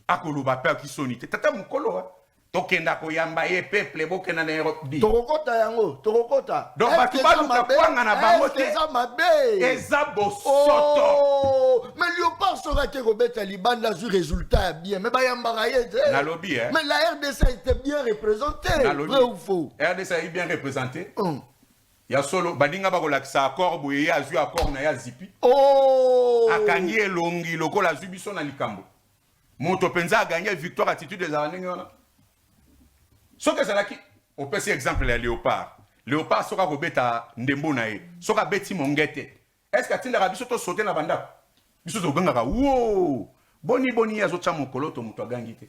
Akolo ba pa ki sonité. Tata mukolo tokenda koyamba ye peuple bokena na Europe di. Tokokota yango, tokokota. Donc ba tubaluka kwanga na bango te. Eza mabe. Eza bosoto. Oh, mais Léopard sera que Robert Libanda sur résultat bien. Mais bayamba yete. Na lobby hein. Mais la RDC était bien représentée. Vrai ou faux? RDC est bien représenté. Ya solo badinga bakolakisa accord boye ya azu accord na ya zipi. Oh. Akangi elongi lokola zubiso na likambo. Moto penza a gagné victoire attitude des années wana. Soka salaki on peut c'est exemple ya Léopard. Léopard soka kobeta ndembo na ye. Soka beti mongete. Est-ce que atinda biso to sauter na banda? Biso to ganga ka wow. Boni ya zo cha mokolo to muto gangi te.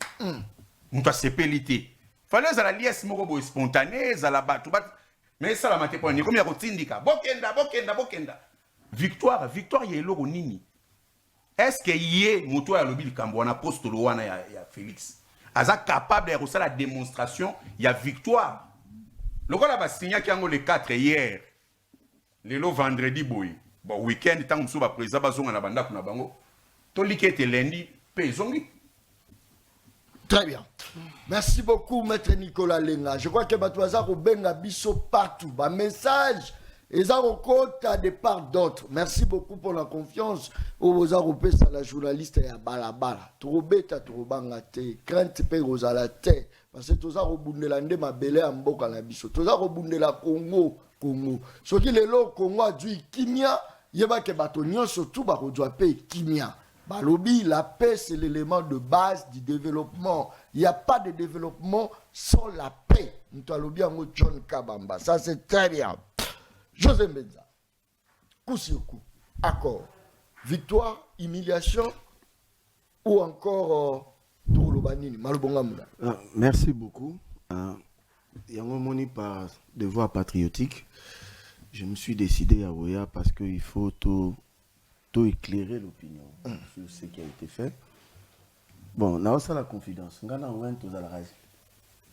Muto sepelité. Fallait za la liesse moko bo spontané za la batu bat. Mais ça la mate pour ni comme ya kotindika. Bokenda. Victoire yelo nini. Est-ce que yé muto ya lobi likambo wana poste lo wana ya Félix. Aza capable de faire la démonstration, il y a victoire. Le gars a signé qu'il le 4 hier. Le vendredi boy. Bon week-end tant que souba président bazonga na banda kuna bango. To likete lundi pezongi. Très bien. Merci beaucoup maître Nicolas Lenga. Je crois que Batouaza Benga biso partout. Ba message et ça à de part d'autres. Merci beaucoup pour la confiance. Aux Européens, la journaliste est à balabala. Trop bête, trop bangate. Crainte pe la terre. Parce que tous les gens ma belé en boka la biso. Tous les la Congo. Ce qui est là, Congo a dit Kimia. Yeba ke batonio surtout ba rodwa pe Kimia. Balobi, la paix c'est l'élément de base du développement. Il n'y a pas de développement sans la paix. Nous avons John Kabamba. Ça c'est très bien. José Mbenza, coup sur coup, accord, victoire, humiliation ou encore Touloubanini, Malobonga Moula. Merci beaucoup. Yango moni par devoir patriotique, je me suis décidé à Oya parce qu'il faut tout éclairer l'opinion sur ce qui a été fait. Bon, on a aussi la confidence.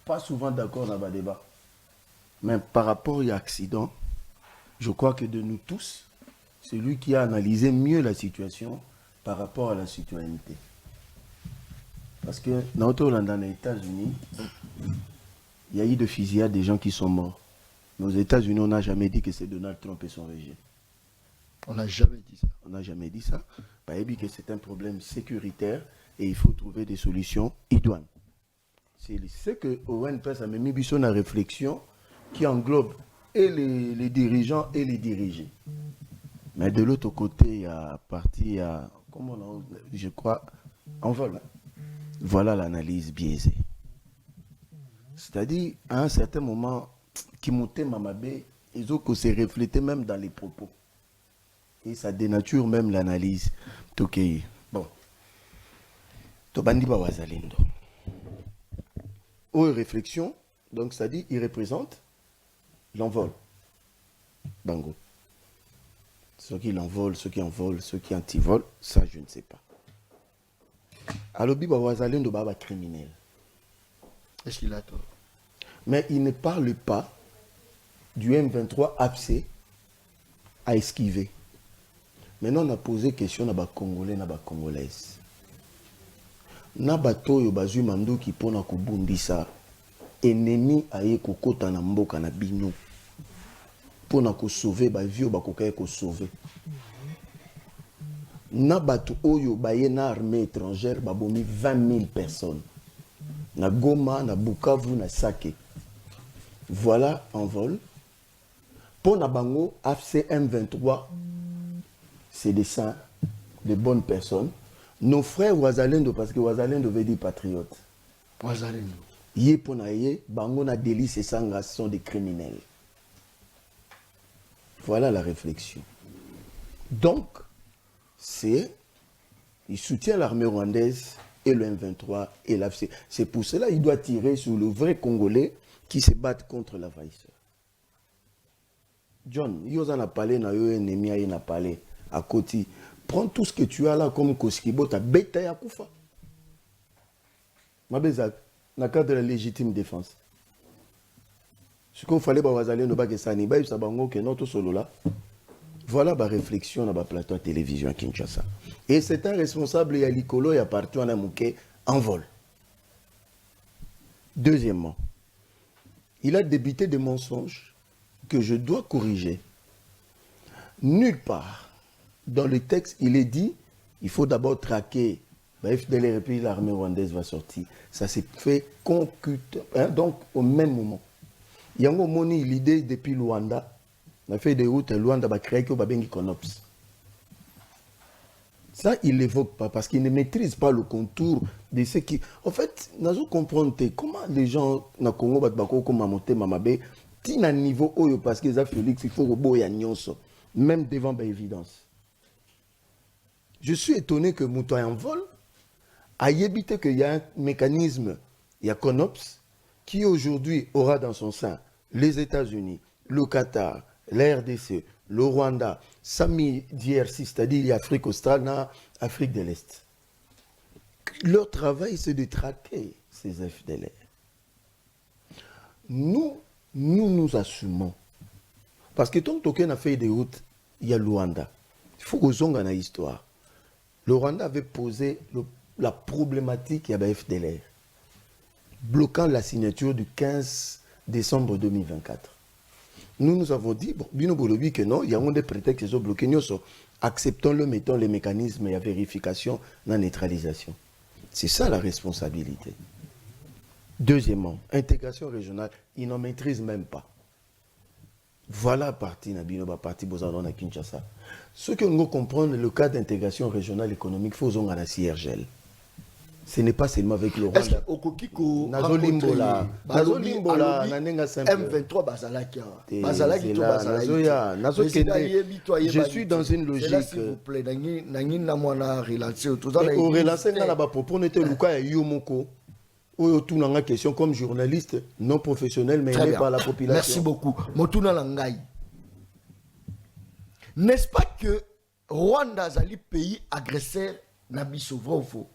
Pas souvent d'accord dans le débat. Mais par rapport à l'accident, je crois que de nous tous, c'est lui qui a analysé mieux la situation par rapport à la citoyenneté. Parce que dans les États-Unis, il y a eu de fusillades des gens qui sont morts. Mais aux États-Unis, on n'a jamais dit que c'est Donald Trump et son régime. On n'a jamais dit ça. On n'a jamais dit ça. Bah, il dit que c'est un problème sécuritaire et il faut trouver des solutions idoines. C'est ce que Owen Pes a mis une réflexion qui englobe et les dirigeants et les dirigés. Mais de l'autre côté, il y a parti à, comment on a, je crois, en vol. Voilà l'analyse biaisée. C'est-à-dire, à un certain moment, Kimote Mamabé, ils ont se reflété même dans les propos. Et ça dénature même l'analyse. Ok, bon. Tobandi Bawazalindo. Aux réflexions, donc c'est-à-dire, il représente l'envol. Bango. Ceux qui l'envolent, ceux qui envolent, ceux qui antivolent, ça je ne sais pas. Alobi Bawazalindo Baba criminel. Est-ce qu'il a tort? Mais il ne parle pas du M23 abcès à esquiver. Maintenant, on a posé question à les Congolais et les Congolaises. Na bato yo bazui mandoki pona kubundisa ennemi aye kokota na mboka na bino pona ko sauver ba vieux ba kokaye ko sauver. Na bato oyo baye na armée étrangère babomi 20 000 personnes. Na Goma, na Bukavu, na Sake. Voilà en vol. Pona bango AFC M23 c'est des saints, des bonnes personnes. Nos frères Ouazalendo, parce que Ouazalendo veut dire patriote. Ouazalendo. Yé ponaye, bango na délice et sangas sont des criminels. Voilà la réflexion. Donc, il soutient l'armée rwandaise et le M23 et l'AFC. C'est pour cela qu'il doit tirer sur le vrai Congolais qui se battent contre l'envahisseur. John, il a parlé, ennemi a parlé à côté. Prends tout ce que tu as là comme Koskibo, ta bête à Koufa. Ma bezak, dans le cadre de la légitime défense. Ce qu'il fallait, c'est aller dans le Sani, que notre solo là. Voilà ma réflexion dans le plateau de télévision à Kinshasa. Et c'est un responsable, il y a l'Icolo, il y a partout en Amouké, en vol. Deuxièmement, il a débité des mensonges que je dois corriger. Nulle part dans le texte, il est dit il faut d'abord traquer. FDLR et puis l'armée rwandaise va sortir. Ça s'est fait donc au même moment. Il y a l'idée depuis Luanda. On a fait des routes, Luanda va créer que Babengi Konops. Ça, il ne l'évoque pas parce qu'il ne maîtrise pas le contour de ce qui. En fait, nous avons compris comment les gens dans le Congo, comme Mamoté, Mamabé, tiennent un niveau haut parce qu'ils ont Félix, il faut que même devant l'évidence. Je suis étonné que Mouton en vol a évité qu'il y a un mécanisme, il y a CONOPS, qui aujourd'hui aura dans son sein les États-Unis, le Qatar, la RDC, le Rwanda, Sami DRC, c'est-à-dire l'Afrique australe, l'Afrique de l'Est. Leur travail, c'est de traquer ces FDLR. Nous assumons. Parce que tant qu'on a fait des routes, il y a le Rwanda. Il faut qu'on zonge dans l'histoire. Le Rwanda avait posé la problématique, il y avait FDLR, bloquant la signature du 15 décembre 2024. Nous avons dit, bon, que non, il y a des prétextes qui sont bloqués. Nous acceptons-le, mettons les mécanismes et la vérification, la neutralisation. C'est ça la responsabilité. Deuxièmement, intégration régionale, ils n'en maîtrisent même pas. Voilà partie Nabino, partie Bozano à Kinshasa. Ce que nous comprenons, le cas d'intégration régionale économique, il faut à la CIRGL. Ce n'est pas seulement avec le Rwanda. Est-ce que Okokiko Nazolimbola, M23 Bazalakia, je suis dans une logique. S'il vous plaît, Nangina Mwana relancer tout ça. Au relancer là bas pour n'était Luka et Yomoko. Autour de la question comme journaliste non professionnel mais aimé par la population. Merci beaucoup. Motuna Langai. N'est-ce pas que Rwanda est le pays agresseur Nabiso vrai ou faux?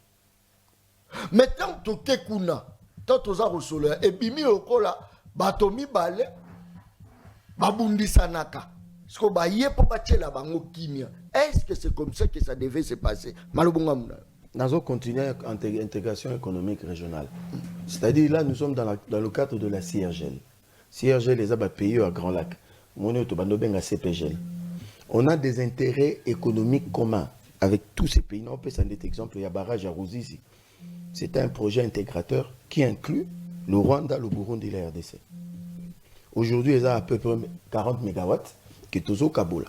Mais tant que Kekuna, tant que Zarosole, et Bimi Okola, Batomi Bale, Babundi Sanaka, ce qu'on va y aller la bango kimia. Est-ce que c'est comme ça que ça devait se passer? Malobongamuna. Nous allons continuer l'intégration économique régionale. C'est-à-dire là, nous sommes dans le cadre de la CIRGL. CIRGL, les pays à Grand Lac. On a des intérêts économiques communs avec tous ces pays. On peut s'en donner exemple, il y a barrage à Ruzizi. C'est un projet intégrateur qui inclut le Rwanda, le Burundi et la RDC. Aujourd'hui, il y a à peu près 40 MW qui est au Kabola.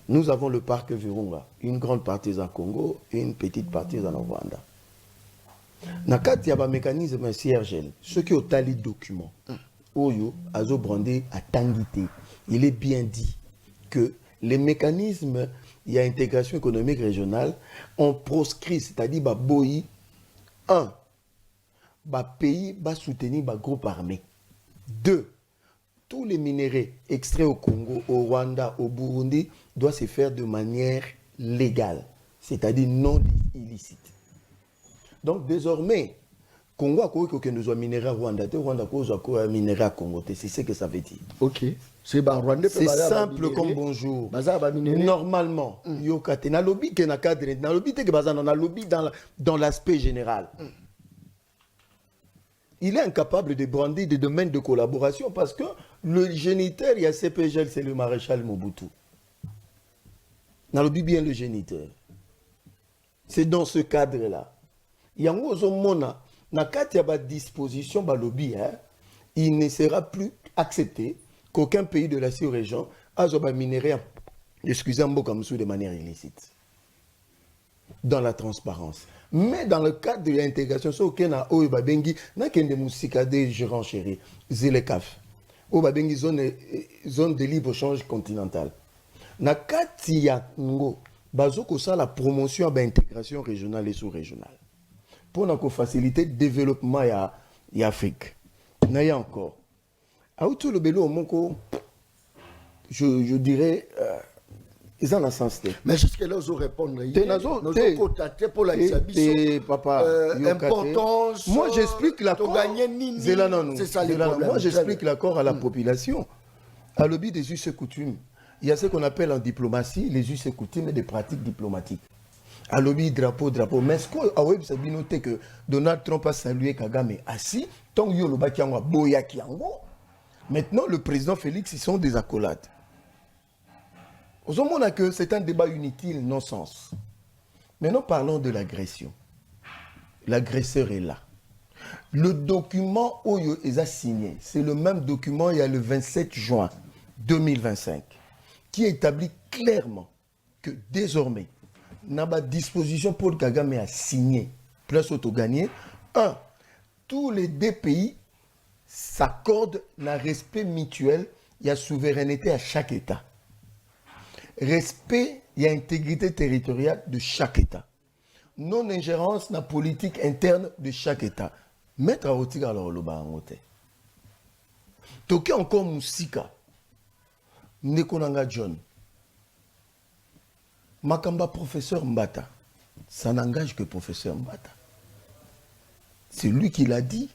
Nous avons le parc Virunga, une grande partie en Congo et une petite partie en Rwanda. Dans le cadre de mécanisme CIRGL, ce qui est au tali document, Oyo, Azo Brandé a tangité. Il est bien dit que les mécanismes, il y a intégration économique régionale, ont proscrit, c'est-à-dire, Boyi, un, pays va soutenir le groupe armé. Deux, tous les minéraux extraits au Congo, au Rwanda, au Burundi doivent se faire de manière légale, c'est-à-dire non illicite. Donc désormais, Congo a que nous avons minéré à Rwanda, Rwanda a minéré à Congo, c'est ce que ça veut dire. Ok. C'est simple comme bonjour. Normalement, yokate na lobby que na cadre, na lobby te que bazana na lobby dans l'aspect général. Il est incapable de brandir des domaines de collaboration parce que le géniteur, il y a CPGL, c'est le maréchal Mobutu. Na lobby bien le géniteur. C'est dans ce cadre-là. Il y a un na katia disposition ba lobby, il ne sera plus accepté qu'aucun pays de la sous-région a minéré, excusez-moi, de manière illicite. Dans la transparence. Mais dans le cadre de l'intégration, ce qu'on a au Babengi, n'a qu'un de musica des gérants chéris, Zélekaf. Au Babengi, zone de libre-échange continentale. Na katia ngo, bazoko ça la promotion de l'intégration régionale et sous-régionale. Pour nous faciliter le développement de l'Afrique. Il y a encore. Auto le bélo au je dirais ils ont un sens. Mais jusqu'à là ils répondre pour la importance. Moi j'explique l'accord. C'est ça les problèmes. Moi j'explique l'accord à la population. À l'objet des us et coutumes, il y a ce qu'on appelle en diplomatie les us et coutumes et des pratiques diplomatiques. À lobby drapeau. Mais ce qu'on a web, c'est bien noté que Donald Trump a salué Kagame assis, tant que Yolo Bakiangwa Boya Kiango. Maintenant, le président Félix, ils sont des accolades. Au moment que c'est un débat inutile, non-sens. Maintenant, parlons de l'agression. L'agresseur est là. Le document Oyo est signé, c'est le même document, il y a le 27 juin 2025, qui établit clairement que désormais, n'a pas disposition pour Kagame à signer, place auto-gagné. Tous les deux pays s'accordent un respect mutuel, il y a souveraineté à chaque État. Respect, il y a intégrité territoriale de chaque État. Non-ingérence dans la politique interne de chaque État. Mettre à Otiga alors le bangote. Toké encore Moussika. Nekonanga John. Makamba professeur Mbata, ça n'engage que professeur Mbata. C'est lui qui l'a dit.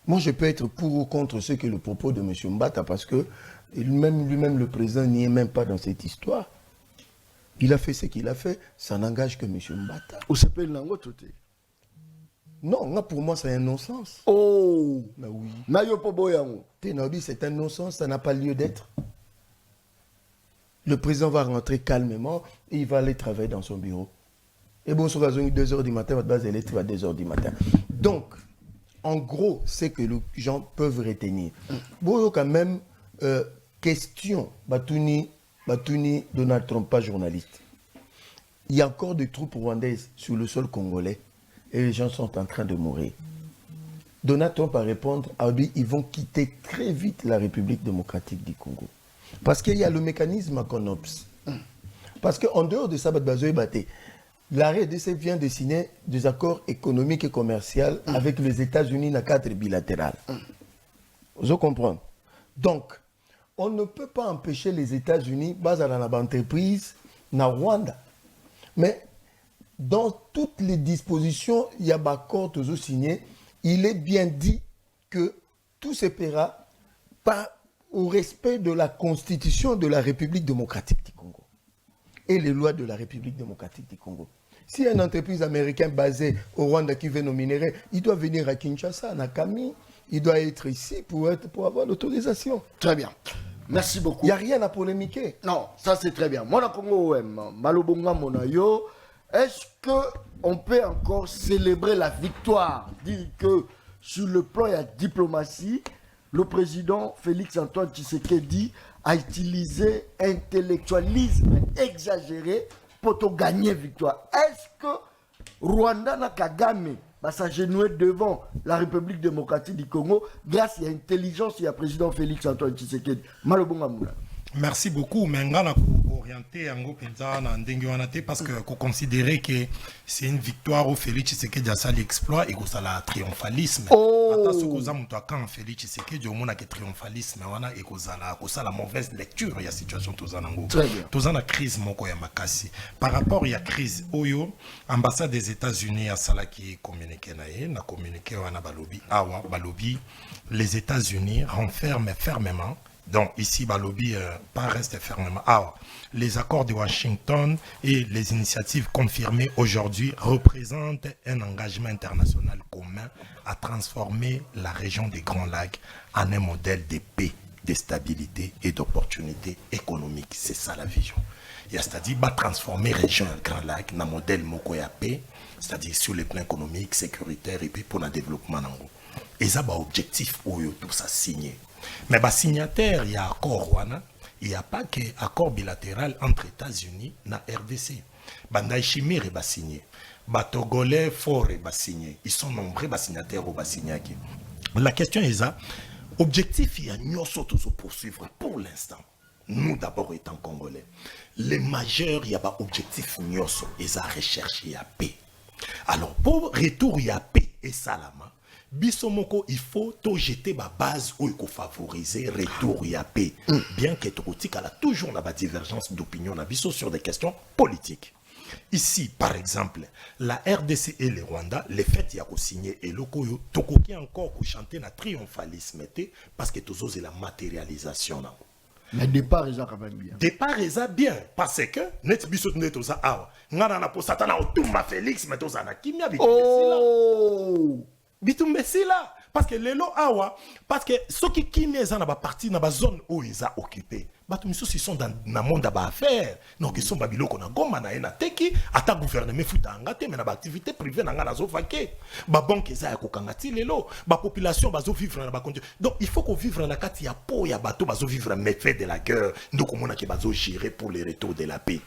Moi, je peux être pour ou contre ce que le propos de M. Mbata, parce que lui-même, le président, n'y est même pas dans cette histoire. Il a fait ce qu'il a fait, ça n'engage que M. Mbata. Ou c'est pas une langue tout. Non, pour moi, c'est un non-sens. Oh! Mais oui. C'est un non-sens, ça n'a pas lieu d'être. Le président va rentrer calmement et il va aller travailler dans son bureau. Et bon, sur 2h du matin, votre base électrique à 2h du matin. Donc, en gros, c'est que les gens peuvent retenir. Bon, quand même, question, Batouni, Donald Trump, pas journaliste. Il y a encore des troupes rwandaises sur le sol congolais et les gens sont en train de mourir. Donald Trump va répondre à lui, ils vont quitter très vite la République démocratique du Congo. Parce qu'il y a le mécanisme à CONOPS. Parce qu'en dehors de ça, la RDC vient de signer des accords économiques et commerciaux avec les États-Unis dans le cadre bilatéral. Vous comprenez? Donc, on ne peut pas empêcher les États-Unis, basés dans l'entreprise, na Rwanda. Mais dans toutes les dispositions, il y a un accord toujours signé. Il est bien dit que tout se paiera par au respect de la Constitution de la République démocratique du Congo et les lois de la République démocratique du Congo. Si une entreprise américaine basée au Rwanda qui veut nos minéraux, il doit venir à Kinshasa, à Nakami, il doit être ici pour avoir l'autorisation. Très bien. Merci beaucoup. Il n'y a rien à polémiquer. Non, ça c'est très bien. Moi, dans Congo, Malobonga Monayo, est-ce qu'on peut encore célébrer la victoire? Dire que sur le plan de la diplomatie, le président Félix Antoine Tshisekedi a utilisé intellectualisme exagéré pour te gagner victoire. Est-ce que Rwanda na Kagame va s'agenouiller devant la République démocratique du Congo grâce à l'intelligence du président Félix Antoine Tshisekedi? Merci beaucoup. Mais ngana orienter Yango Penza na ndenge wana te parce que considérer que c'est une victoire au Félix Tshisekedi a sali exploit et que ça la triomphalisme. Ata soko za muto akan Félix Tshisekedi omona que triomphalisme wana et que ça la mauvaise lecture ya situation tozanango. Tozana crise moko ya makasi. Par rapport ya crise oyo ambassade des États-Unis a sala qui communiqué na communiqué wana balobi awa balobi les États-Unis renferment fermement. Donc ici, Balobi pas reste fermement. Alors, les accords de Washington et les initiatives confirmées aujourd'hui représentent un engagement international commun à transformer la région des Grands Lacs en un modèle de paix, de stabilité et d'opportunités économiques. C'est ça la vision. C'est-à-dire, transformer la région des Grands Lacs en un modèle Mokoya paix, c'est-à-dire sur le plan économique, sécuritaire et puis pour le développement. Et ça, objectif, tout ça signé. Mais les signataires, il y a accord, il n'y a pas qu'accord bilatéral entre États-Unis et RDC. Banda Chimir est signé. Batogolais fort est signé. Ils sont nombreux les signataires au signé. La question est ça. Objectif, il y a nous tous poursuivre pour l'instant. Nous d'abord étant Congolais. Les majeurs, il y a pas objectif nous et ça recherche il y a paix. Alors pour retour il y a paix et salama. Bisomoko, il faut tout jeter ma base où il faut favoriser retour et paix. Bien que Tokotika a toujours la divergence d'opinion sur des questions politiques. Ici, par exemple, la RDC et le Rwanda, les faits y a signé et le Koyo, Tokoki encore chanter na triomphalisme parce que tous c'est la matérialisation. Mais départ ils quand même bien. Départ ils bien parce que net biso net ça awa. Ngana na posatana otumba Félix mais tous ana kimia bi. Oh! Bitumbesila parce que lelo awa parce que ceux qui kimeza na ba parti na ba zone où ils a occupé batumiso ils sont dans na monde ba affaire donc ils sont babiloko na goma na ena teki ata gouvernement futa ngate mais na ba activité privée na ngana zo vaquer ba banque za ya kokangati lelo ba population bazo vivre na ba condition donc il faut qu'on vivre na kati ya po ya bato bazo vivre méfait de la guerre ndoko mona ki bazo gérer pour le retour de la paix.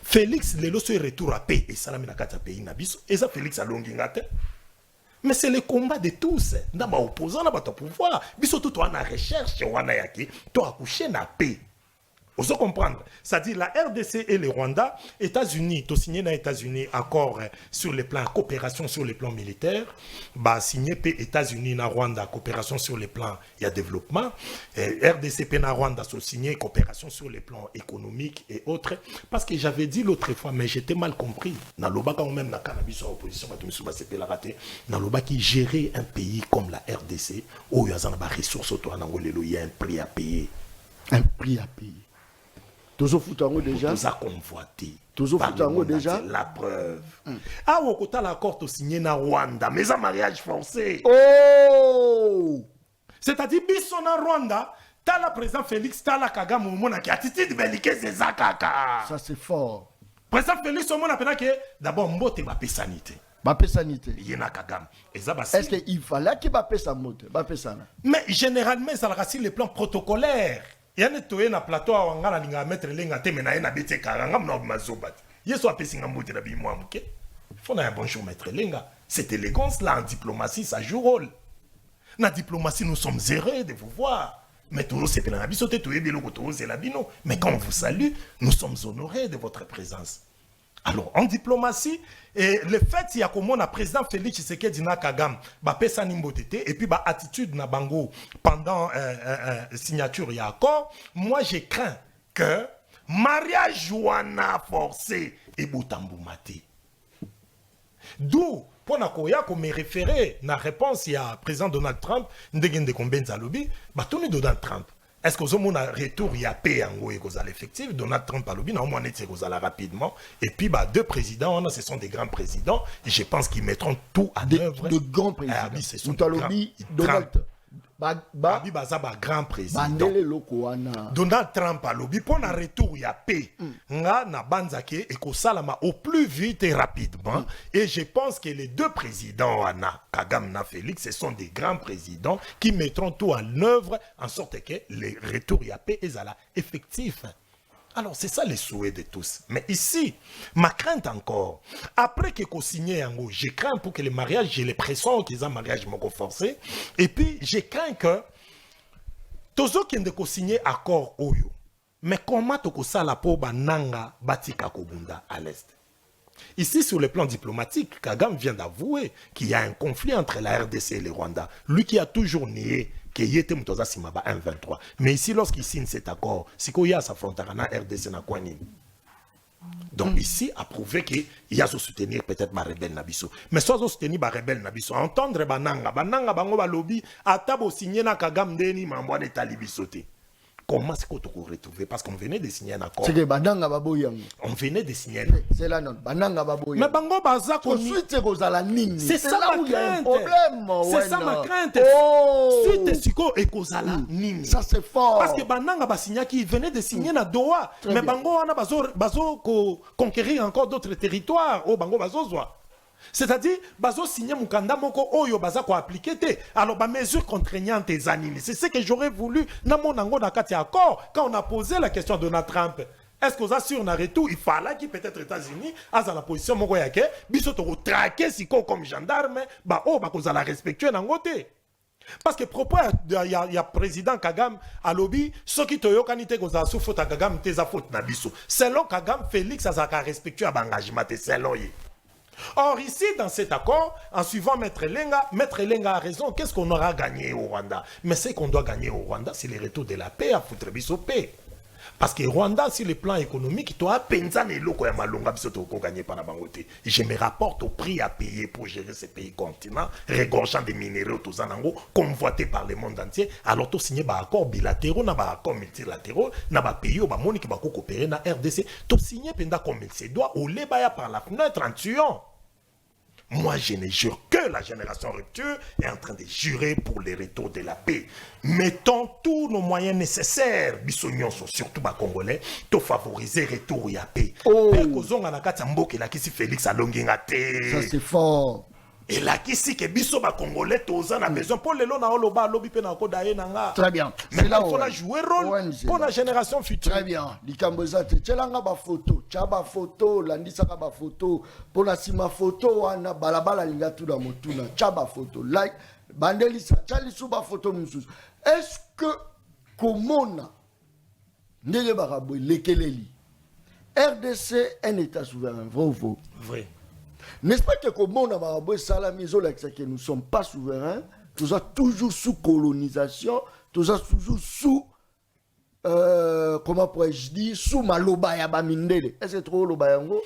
Félix lelo so retour à paix et salami na kati ya pays na biso et ça Félix alongi ngate. Mais c'est le combat de tous. Dans ma opposant, dans votre pouvoir. Biso tout toi na recherche, wana yaki, toi accoucher na paix. Vous comprendre? C'est-à-dire la RDC et le Rwanda, États-Unis, tu signé dans les États-Unis accord sur le plan coopération sur le plan militaire, bah signé P États-Unis na Rwanda coopération sur le plan il y a développement, RDC na Rwanda sont signé coopération sur le plan économique et autres parce que j'avais dit l'autre fois mais j'étais mal compris. Na loba quand même na cannabis en opposition ba tout ba c'est la raté. Na loba qui gérer un pays comme la RDC où il y a des ressources autour en Angolelo, il y a un prix à payer. Un prix à payer. Toujours foutango déjà. Tous a convoité. Toujours foutango déjà. La preuve. Ah, au côté l'accord to signé na Rwanda, mais un mariage forcé. Oh! C'est-à-dire biso na Rwanda, t'as la président Félix, t'as la Kagame au monde qui attitude belliqueuse c'est ça kaka. Ça c'est fort. Président Félix au monde appelle que d'abord mbote ba sanité. Ba sanité. Yena Kagame. Est-ce qu'il fallait qu'il ba sa moto, ba sana? Mais généralement ça rassure les plans protocolaires. Yane toye na plateau a wangala linga mettre lenga te mena na bete karanga na mazobat. Yeso apesi ngambote na bimwa muke. Faut na un bonjour maître lenga. Cette élégance là en diplomatie ça joue rôle. Na diplomatie nous sommes heureux de vous voir. Mais tout c'est pena bisote toye belo ko to c'est la bino. Mais quand on vous salue, nous sommes honorés de votre présence. Alors, en diplomatie, le fait qu'il y a comme on a président Félix Tshisekedi na Kagame, ba pesa nimbotete et puis ba attitude na bango pendant signature y a accord, moi je crains que mariage wana forcé et boutambumate. D'où pour na koya ko me référer na réponse il y a président Donald Trump ndegende kombenza lobby, ba toni Donald Trump. Est-ce que vous avez un retour, il y a paix en effectif, Donald Trump a lobby, normalement, rapidement. Et puis, deux présidents, ce sont des grands présidents, et je pense qu'ils mettront tout à l'œuvre. De grands présidents. Ah, oui, ce sont des Donald grand président. Donald Trump a lobby pour un retour, il y a paix. Nga na banzake et ko salama au plus vite et rapidement. Et je pense que les deux présidents, Kagame na Félix, ce sont des grands présidents qui mettront tout en œuvre en sorte que les retours, il y a paix et zala effectif. Alors, c'est ça le souhait de tous. Mais ici, ma crainte encore, après que vous signez en haut, je crains pour que le mariage, j'ai l'impression qu'ils ont un mariage forcé. Et puis, je crains que tous ceux qui ont signé accord Oyo, Mais comment tokosala po bananga batika kobunda à l'est? Ici, sur le plan diplomatique, Kagame vient d'avouer qu'il y a un conflit entre la RDC et le Rwanda. Lui qui a toujours nié qu'il était Mutoza Simaba 1-23. Mais ici, lorsqu'il signe cet accord, c'est qu'il y a sa frontière na RDC na Kwanini. Donc ici, a prouvé qu'il y a à soutenir peut-être ma rebelle Nabiso. Mais soit soutenir ma rebelle Nabiso, entendre bananga bango balobi, atabo signer na Kagame deni mamboane talibisote. Comment est-ce qu'on peut retrouver? Parce qu'on venait de signer un accord. C'est que bananga baboyang. On venait de signer. C'est là non, bananga baboyang. Mais bango baza koni. C'est ça là où il y a un problème. C'est ça ma crainte. Oh. Suite siko ekozala nini. Ça c'est fort. Parce que bananga basigna qui venait de signer na Doha. Très Mais bien. bango wana bazo conquérir encore d'autres territoires. Oh bango bazozwa. C'est-à-dire, bazo signer mukanda moko oyo baza ko appliquer te. Alors ba mesures contraignantes et anime. C'est ce que j'aurais voulu na monango na kati accord quand on a posé la question de Donald Trump. Est-ce qu'on assure un retour? Il fallait qu'il peut-être États-Unis à la position moko yake biso to traquer siko comme gendarme ba oh ba kozala respectueux na ngote. Parce que propos il y a président Kagame à lobby ceux qui toyokani te kozala sous faute à Kagame te za faute na biso. Selon Kagame Félix azaka respectueux à engagement te selon lui. Or, ici, dans cet accord, en suivant Maître Lenga a raison. Qu'est-ce qu'on aura gagné au Rwanda? Mais ce qu'on doit gagner au Rwanda, c'est le retour de la paix à foutre biso paix. Parce que Rwanda, sur le plan économique, tu as pensé loko ya malonga biso to gagner par la bangote. Je me rapporte au prix à payer pour gérer ces pays continents, regorgeant des minéraux tous en ango, convoités par le monde entier. Alors, tu signes des accords bilatéraux, na ba accords multilatéraux, na ba pays au ba moni qui va coopérer na RDC. Tu signes penda comme il se doit, au lébaya par la fenêtre en tuant. Moi, je ne jure que la génération rupture est en train de jurer pour le retour de la paix. Mettons tous nos moyens nécessaires, bisognon, surtout les Congolais, pour favoriser le retour de la paix. Oh. Félix Alongingate. Ça c'est fort. Et là, qui si que biso ba Congolais, tous en a besoin. Pour le long, na oloba, lobi pe na kodaye nanga. Très bien. Mais là, où il faut jouer rôle ONG, pour la génération future. Très bien. Likambozate, tchelanga ba photo, tchaba photo, landisaka ba photo, pour la sima photo, wana balabala linga tout dans motuna, tchaba photo, like, bandelisa, tchalisu ba photo moussous. Est-ce que, komona, ndele barabou, lekeleli, RDC, un état souverain, vrai ou faux? Vrai. N'est-ce pas que comme on a salami, que nous ne sommes pas souverains, nous sommes toujours sous colonisation, nous sommes toujours sous, comment pourrais-je dire, sous maloba ya bamindele. Est-ce que c'est trop loba yango?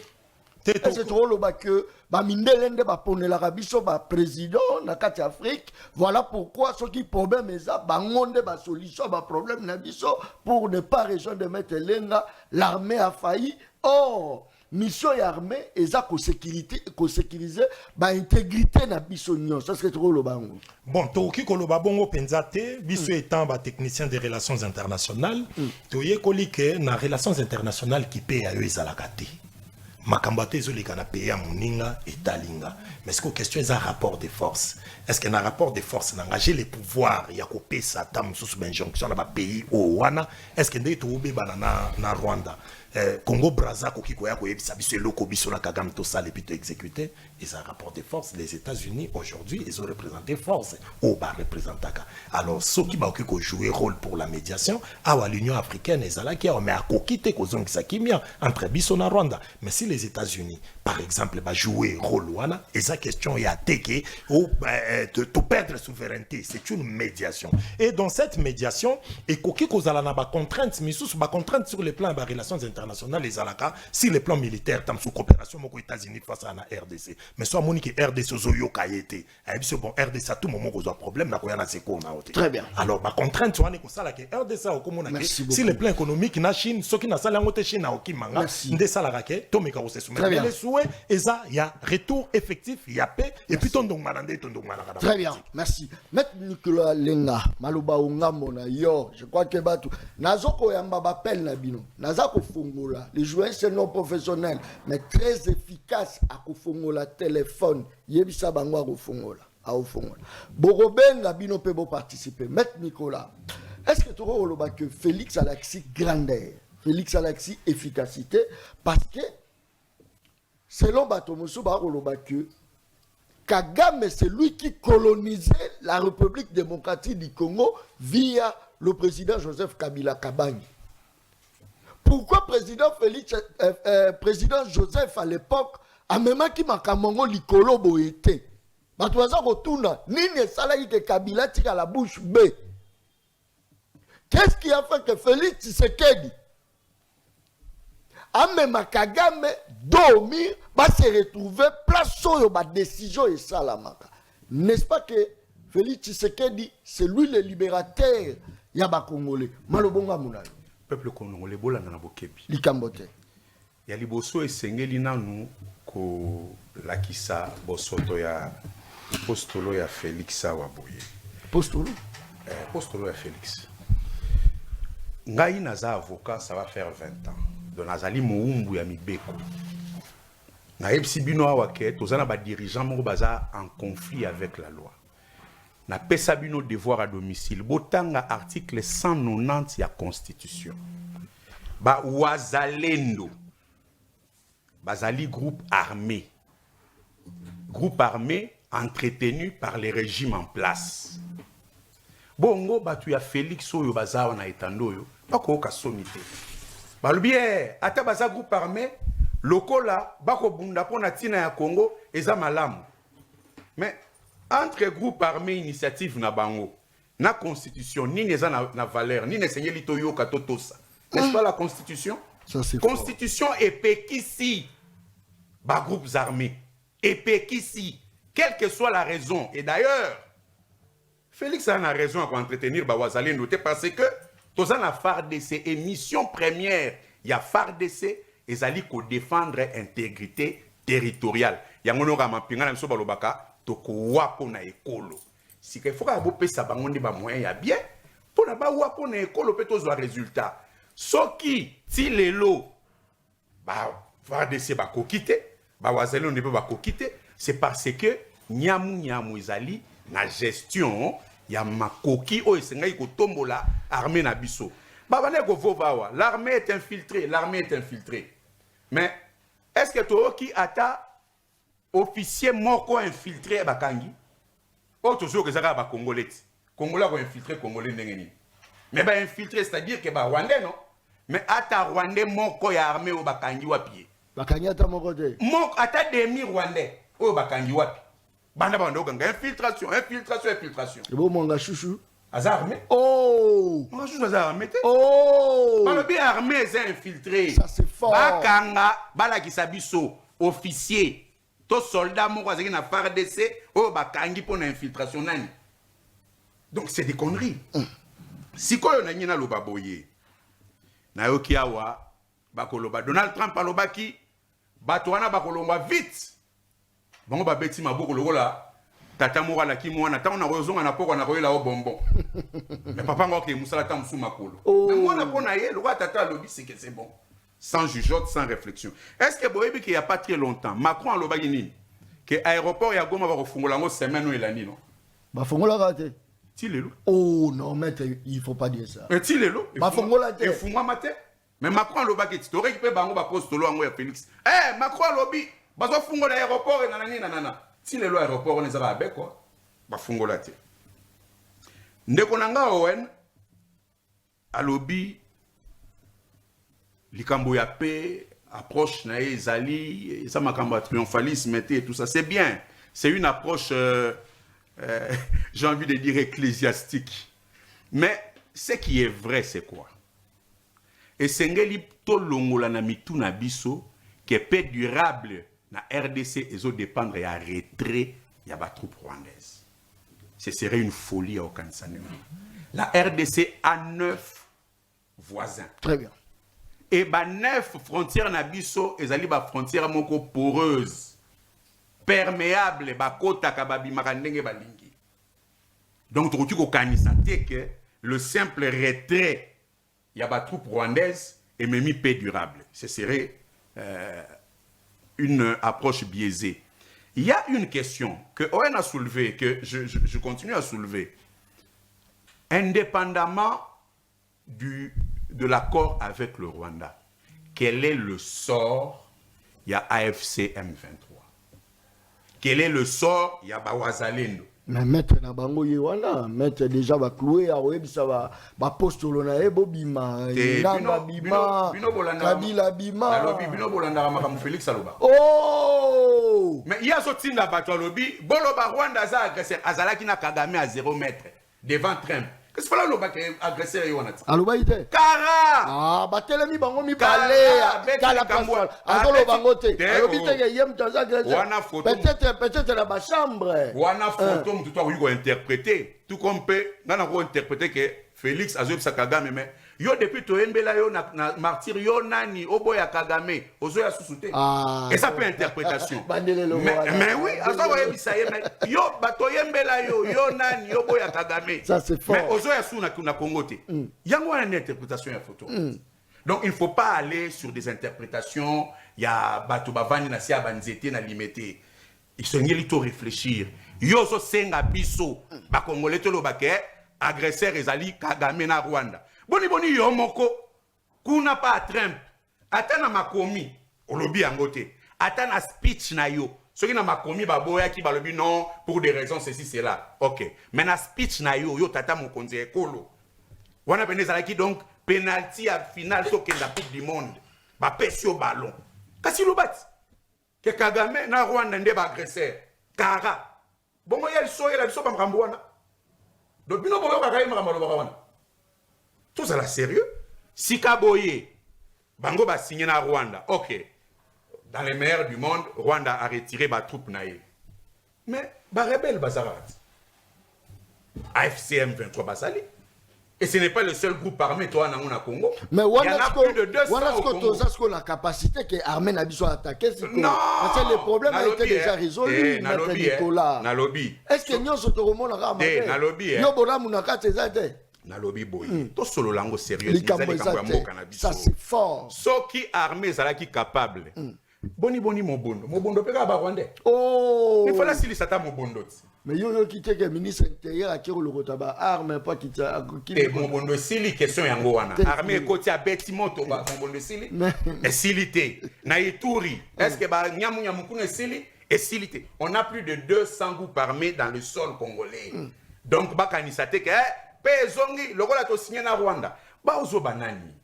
Est-ce que c'est trop loba que bamindele nde ba pone la rabiso ba président na kati Afrique? Voilà pourquoi ce qui problème est ça, bangonde ba solution ba problème na biso pour ne pas rejoindre de mettre lenga, l'armée a failli. Or, mission armée et ça sécuriser ba intégrité na biso nyon ça serait trop le bango. Bon toki ko loba bongo penzate biso étant ba technicien des relations internationales toye kolike na relations internationales qui paye à eux ezalakate makambate ezolika na pays ya moninga etalinga mais est-ce que question est un rapport de force est-ce qu'il y a un rapport de force d'engager les pouvoirs ya kopesa tam sous injonction na ba pays o wana est-ce que ndé to obeba na Rwanda Congo Brazza koki koya ko yebisa biso loko biso la Kagame to sale puis to exécuter ils ont un rapport de force. Les États-Unis aujourd'hui ils ont représenté force au bas représentaka alors ceux qui ba ko jouer rôle pour la médiation à l'Union africaine ezala qui mais a kokite ko zongisa kimia entre biso na Rwanda mais si les États-Unis par exemple va jouer rôle wana et sa question est à teke ou de perdre souveraineté c'est une médiation et dans cette médiation et koki ko zala na ba contraintes misus ba contraintes sur le plan ba relations internationales les alaka si le plan militaire tam sous coopération moko États-Unis face à la RDC mais soit moni que RDC zoyo kayete et puis bon RDC à tout moment ko a problème na ko yana seko na hote Très bien. alors ba contrainte wana ko sala que RDC au komona que si le plan économique na Chine ce qui na sala ngote Chine na okimanga nde sala rake to meka ko se soumettre les souhaits et ça il y a retour effectif il y a paix et puis tondong malande tondong malanga. Très bien, merci. Maître Nicolas Lenga, Maloba Ungamona, yo, je crois que Batou, Nazoko Yamba Bapel Nabino, Nazako Fungola, les joueurs c'est non professionnels, mais très efficaces à Kofungola téléphone, Yebisa Bangwa Kofungola, à Ofungola. Boroben Nabino peut participer. Maître Nicolas, est-ce que tu as que Félix Alaxi grandeur, Félix Alaxi efficacité, parce que selon Batomoso Baroloba que Kagame, c'est lui qui colonisait la République démocratique du Congo via le président Joseph Kabila Kabangi. pourquoi président Félix, président Joseph à l'époque, a même qui m'a kamongo likolo boyete. Batouaza rotuna, nini salaki que Kabila tika la bouche B. Qu'est-ce qui a fait que Félix Tshisekedi a même Kagame dormir, va se retrouver place sur ma décision et ça la maka. N'est-ce pas que Félix Tshisekedi, c'est lui le libérateur yaba Congolais. Malobonga Mounay. Peuple congolais, bola na bokebi. Likambote. Ya liboso esengeli nanu ko lakisa bosoto ya postolo ya Félix Awaboye. Postolo? Postolo ya Félix. Ngai naza avocat, ça va faire 20 ans. Donc nazali moumbu ya mibeko. Na yebisi bino awa ke tozana ba dirigeant moko baza en conflit avec la loi. Na pesa bino devoir à domicile. Botanga article 190 ya constitution. Ba wazalendo. Bazali groupe armé. Groupe armé entretenu par les régimes en place. Bongo batu ya Félix oyo bazawa na etando yo. Bako kasomite. Balubie ata baza groupe armé lokola bako bunda pona tina ya Congo eza malamu. Mais entre groupe armé initiative na bango na constitution ni neza na valeur ni nesengeli to yoka totosa. N'est-ce pas la constitution? Ça, c'est constitution et pekisi ba groupes armés et pekisi quelle que soit la raison. Et d'ailleurs Félix a raison à entretenir ba wazalendo parce que toza na FARDC et mission première il y a FARDC ezali ko défendre intégrité territoriale. Yango no ma pinga na so balobaka toko wapo na ekolo. Si que faut ka bo pesa bango ndi ba moyen ya bien pour na ba wapo na ekolo pe tozwa résultat. Soki ti lelo ba FARDC ba kokite, ba wazalendo ne ba kokite, c'est parce que nyamu ezali na gestion ya makoki o esengai ko tombola armée na biso. Babane ko vovawa, l'armée est infiltrée, Mais est-ce que toi qui ata officier moko infiltré bakangi? O toujours que ça ba congolais. Congolais ko infiltré congolais ndengeni. Mais ba infiltré c'est-à-dire que ba rwandais non? Mais ata rwandais moko ya armée o bakangi wapi? Bakangi ata moko de. Moko ata demi rwandais o bakangi wapi? Banda banda oganga infiltration. Et bon manga chouchou. Aza armé. Oh. Manga chouchou aza armé. Oh. Par bien armé est infiltré. Ça c'est fort. Bakanga bala kisabiso officier to soldat moko azaki na FARDC o bakangi pour na infiltration nani. Donc c'est des conneries. Sikoyo na nyina loba boye. Na yoki awa bakoloba Donald Trump alobaki bato wana bakolongwa vite. Bango ba beti maboko lokola tata moko la ki mwana tango na rozonga na poko na koyela o bonbon. Mais papa ngo ke musala ta musu makolo. Mais mwana pona ye lokola tata lobi c'est que c'est bon. Sans jugeote, sans réflexion. Est-ce que boyebi qu'il y a pas très longtemps Macron a lobaki nini que aéroport ya Goma va refungola ngo semaine ou elani non? Ba fongola raté. Ti lelo. Oh non mais il faut pas dire ça. Ti lelo. Ba fongola te. Et fungwa maté. Mais Macron a lobaki ti to récupérer bango ba postolo ngo ya Félix. Eh Macron a lobi bazo fungola aéroport na nana. Si le aéroport on ezaka be quoi ba fungola te. Ndeko nanga Owen alobi likambo ya paix approche na ezali ça makambo triomphalisme et tout ça c'est bien. C'est une approche j'ai envie de dire ecclésiastique. Mais ce qui est vrai c'est quoi? Et sengeli to longola na mitu na biso que paix durable na RDC ezo dépendre ya retrait ya ba troupe rwandaise. Ce serait une folie à aucun sens. La RDC a 9 voisins. Très bien. Et ba 9 frontières na biso ezali ba frontières moko poreuse, perméable ba kota ka ba bimaka ndenge balingi. Donc tu ko kanisa te que le simple retrait ya ba troupe rwandaise est même paix durable. Ce serait une approche biaisée. Il y a une question que Owen a soulevée, que je continue à soulever. Indépendamment de l'accord avec le Rwanda, quel est le sort? Il y a AFC M23. Quel est le sort? Il y a Bawazalendo. Mais maître na bango ye wana, maître déjà va clouer a oyebisa ba postolo na ebo bima, nanga bima, kabila bima. Nalobi bino bolanda makambo Félix aloba. Oh! Mais il y a sotinda bato alobi, boloba Rwanda za agresseur azalaki na Kagame à 0 mètre devant Trump. Qu'est-ce que là le agresseur yonati? Aloba ite. Kara! Ah, batelemi bango mi parler. Kala kamwa. Azolo bango te. Alobi te ke yem taza agresseur. Peut-être la chambre. Wana photo mtu to ko interpréter tout comme peut ngana ko interpréter que Félix azob sa Kagame mais yo depuis to embela yo na martyr yo nani oboya Kagame ozoya susute. Et ça peut interprétation. Mais oui, azoba yebisa ye mais yo bato yembela yo nani oboya Kagame. Ça c'est fort. Mais ozoya suna na Congo te. Yango wana une interprétation ya photo. Donc il ne faut pas aller sur des interprétations, il y a bato bavani na sia banzete na limité. Il se ngeli to réfléchir. Yo so senga biso ba congolais to lo baké agresseur ezali Kagame na Rwanda. Boni yo moko kuna pa Trump. Atana makomi olobi yangote. Atana speech na yo. Soki na makomi baboya ki balobi non pour des raisons ceci cela. OK. Mais na speech na yo tata mokonzi ekolo. Wana peneza ki donc penalty à finale so kenda Coupe du monde. Ba pesi au ballon. Kasi lo bat. Que Kagame na Rwanda nde ba agresseur. Kara. Bongo yel so yela biso ba makambo wana. Donc bino boyo ka kayi makambo lo wana. Tout ça là sérieux. Si Kaboye bango ba signé na Rwanda. OK. Dans les meilleurs du monde, Rwanda a retiré ba troupe naïe. Mais ba rebelle bazarat. AFCM 23 basali. Et ce n'est pas le seul groupe armé toi dans le Congo. Mais il y en a plus de 200 au Congo. Est-ce que la capacité que l'armée n'a pas attaqué, non, parce que le problème a été déjà résolu, Maître Nicolas. Est-ce que nous sommes au monde à Nalobi boy. Tout solo lango sérieux. Ça c'est fort. Ce qui armé zalaki capable. Boni mobondo peka ba Rwandais. Oh. Il fallait s'il s'attend mobondo. Mais yo qui était ministre intérieur à Kiro le Rotaba arme pas qui et mobondo sili question yango wana. Armée côté à Betimoto ba mobondo sili. Et silité. Na Ituri. Est-ce que ba nyamu kuna sili et silité. On a plus de 200 groupes armés dans le sol congolais. Donc ba kanisate que pezongi lokola to signé na Rwanda. Ba ozoba nani.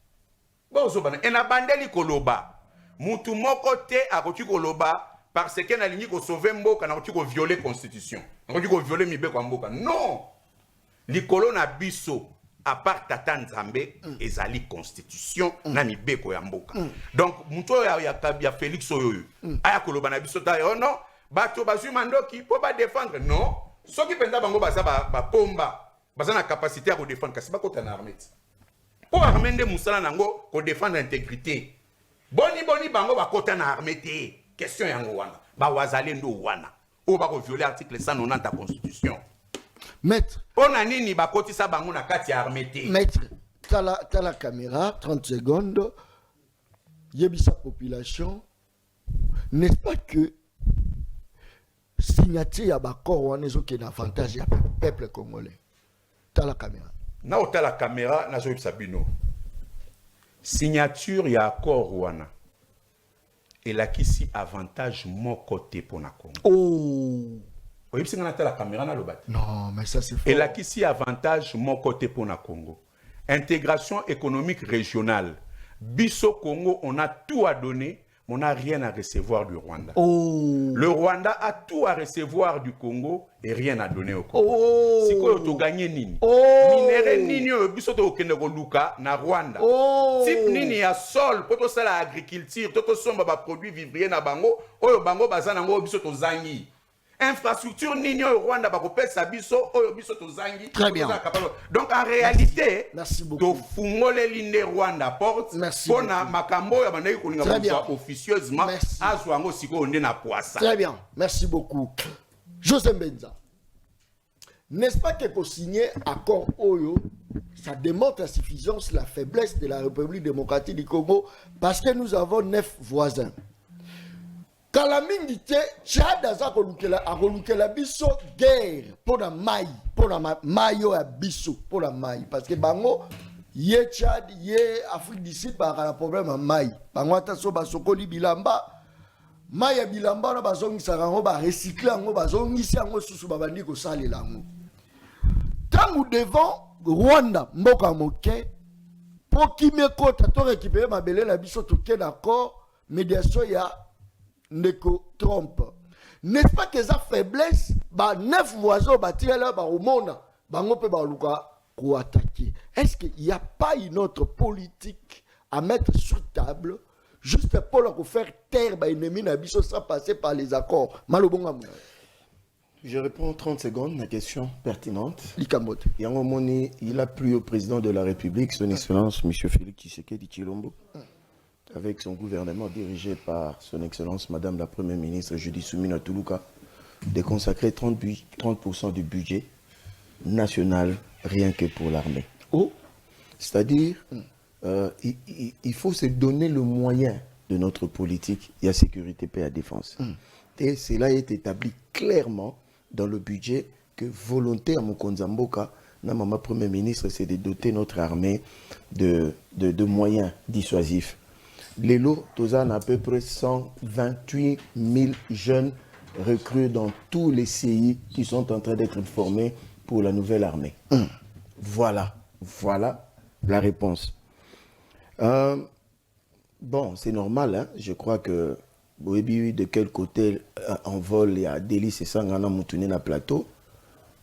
Ba ozoba nani. Et na bandeli koloba. Mutu moko te akoki koloba parce que na lingi ko sauver mboka na koki ko violer constitution. Na koki ko violer mibe kwa mboka. Non. Likolo na biso à part tata Nzambe ezali constitution na mibeko ya mboka. Donc mutu ya Félix oyo. Aya koloba na biso ta oh non, bato bazui mandoki po ba défendre non. Soki penda bango baza ba pomba. Baza na capacité à ko défendre kasi ba kota na armée. Po armée nde musala nango ko défendre l'intégrité. Boni bango ba kota na armée te. Question yango wana. Ba wazale ndo wana. O ba ko violer article 190 de la constitution. Maître. Pona nini ba kotisa bango na kati ya armée te. Maître, t'as la caméra 30 secondes. Yebisa population. N'est-ce pas que signature ya ba corps wana ezoke na avantage ya peuple congolais. T'as la caméra. Na ota la caméra na zo sabino. Signature ya accord wana elakisi avantage mon côté pour na Congo. Oh. Oui, si on a la caméra na lobat. Non, mais ça c'est fort. Elakisi avantage mon côté pour na Congo. Intégration économique régionale. Biso Congo, on a tout à donner, mais on n'a rien à recevoir du Rwanda. Oh. Le Rwanda a tout à recevoir du Congo et rien à donner au Congo. Oh. Si quoi tu gagnes nini? Oh. Minere nini biso to kende ko luka na Rwanda. Oh. Type nini ya sol poto sala agriculture, toto somba ba produits vivriers na bango, oyo bango bazana ngo biso to zangi. Infrastructure nini au Rwanda ba ko pesa biso oyo biso to zangi. Très bien. Donc en réalité, merci beaucoup. To fungole linde Rwanda porte pona makambo ya bandai ko linga officieusement azwa ngo siko onde na poisa. Très bien. Merci beaucoup. José Benza. N'est-ce pas que pour signer accord Oyo, ça démontre la suffisance, la faiblesse de la République démocratique du Congo parce que nous avons 9 voisins. Kalamingite, Tchad a relouqué la biso guerre pour la maille, pour la maille à biso, pour la maille. Parce que Bango, yé Tchad, yé Afrique du Sud, par un problème à maille. Bango, attention, Basokoli Bilamba, maya bilamba na bazongisa rango ba recycler yango bazongisi yango susu babandi ko salela yango tangu devant Rwanda mboka moke pour kimekota to récupérer mabele na biso toke d'accord médiation ya ndeko Trump. N'est-ce pas que ça faiblesse ba 9 voisins batira là ba omona bango pe ba luka ko attaquer. Est-ce qu'il n'y a pas une autre politique à mettre sur table juste pour faire taire ba ennemi na biso sans passer par les accords malobonga mona? Je réponds 30 secondes à la question pertinente. Likamote. Yango Moni, il a plu au président de la République, son Excellence M. Félix Tshisekedi Tshilombo, avec son gouvernement dirigé par son Excellence Madame la Première ministre Judy Soumina Toulouka, de consacrer 30% du budget national rien que pour l'armée. Oh. C'est-à-dire, il faut se donner le moyen de notre politique, il y a sécurité, paix et défense. Et cela est établi clairement dans le budget que volontaire Mokonzamboka, ma Premier ministre, c'est de doter notre armée de moyens dissuasifs. Les lots, Tozan à peu près 128 000 jeunes recrues dans tous les CI qui sont en train d'être formés pour la nouvelle armée. Voilà la réponse. Bon, c'est normal, hein? Je crois que de quel côté en vol il y a Délice et Sangana Moutoune na plateau,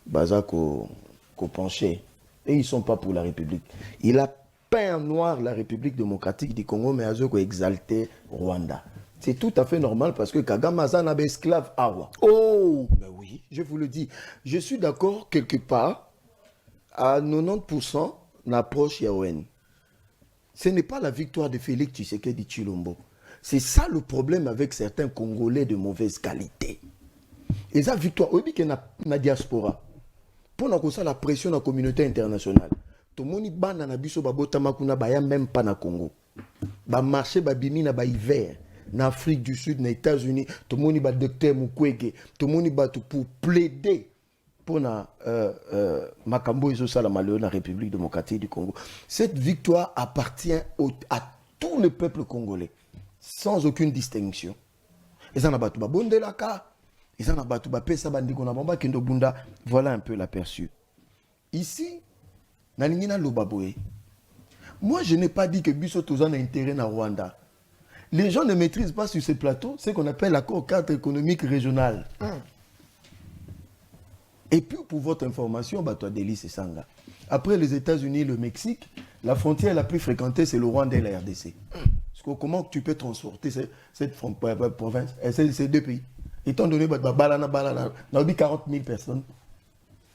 Baza ko penché. Et ils ne sont pas pour la République. Il a peint en noir la République démocratique du Congo, mais Azo ko exalté Rwanda. C'est tout à fait normal parce que Kagame Azan avait esclave Awa. Oh, mais oui, je vous le dis. Je suis d'accord quelque part à 90% l'approche Yaouen. Ce n'est pas la victoire de Félix Tshisekedi Tshilombo. C'est ça le problème avec certains Congolais de mauvaise qualité. Et ça, victoire, oui, qu'il y a la diaspora. Pour nous, la pression de la communauté internationale. Tout le monde ban na biso babota makuna baya même pas na Congo. Ba marché ba bimi na ba hiver. Na Afrique du Sud, na États-Unis, tout le monde ba docteur Mukwege, tout le monde ba tout pour plaider pour na Makambo iso sala malheur na République démocratique du Congo. Cette victoire appartient à tout le peuple congolais. Sans aucune distinction. Ils en ont battu bonde la ka, ils en ont battu pesa bandiko na bamba kendo bunda. Voilà un peu l'aperçu. Ici, na lingina lobaboé. Moi, je n'ai pas dit que Bisso Tozan a intérêt na Rwanda. Les gens ne maîtrisent pas sur ces plateaux ce qu'on appelle l'accord cadre économique régional. Et puis, pour votre information, toi, Délice et Sanga. Après les États-Unis et le Mexique, la frontière la plus fréquentée, c'est le Rwanda et la RDC. Comment tu peux transporter cette province, ces deux pays? Étant donné que on a dit 40 000 personnes,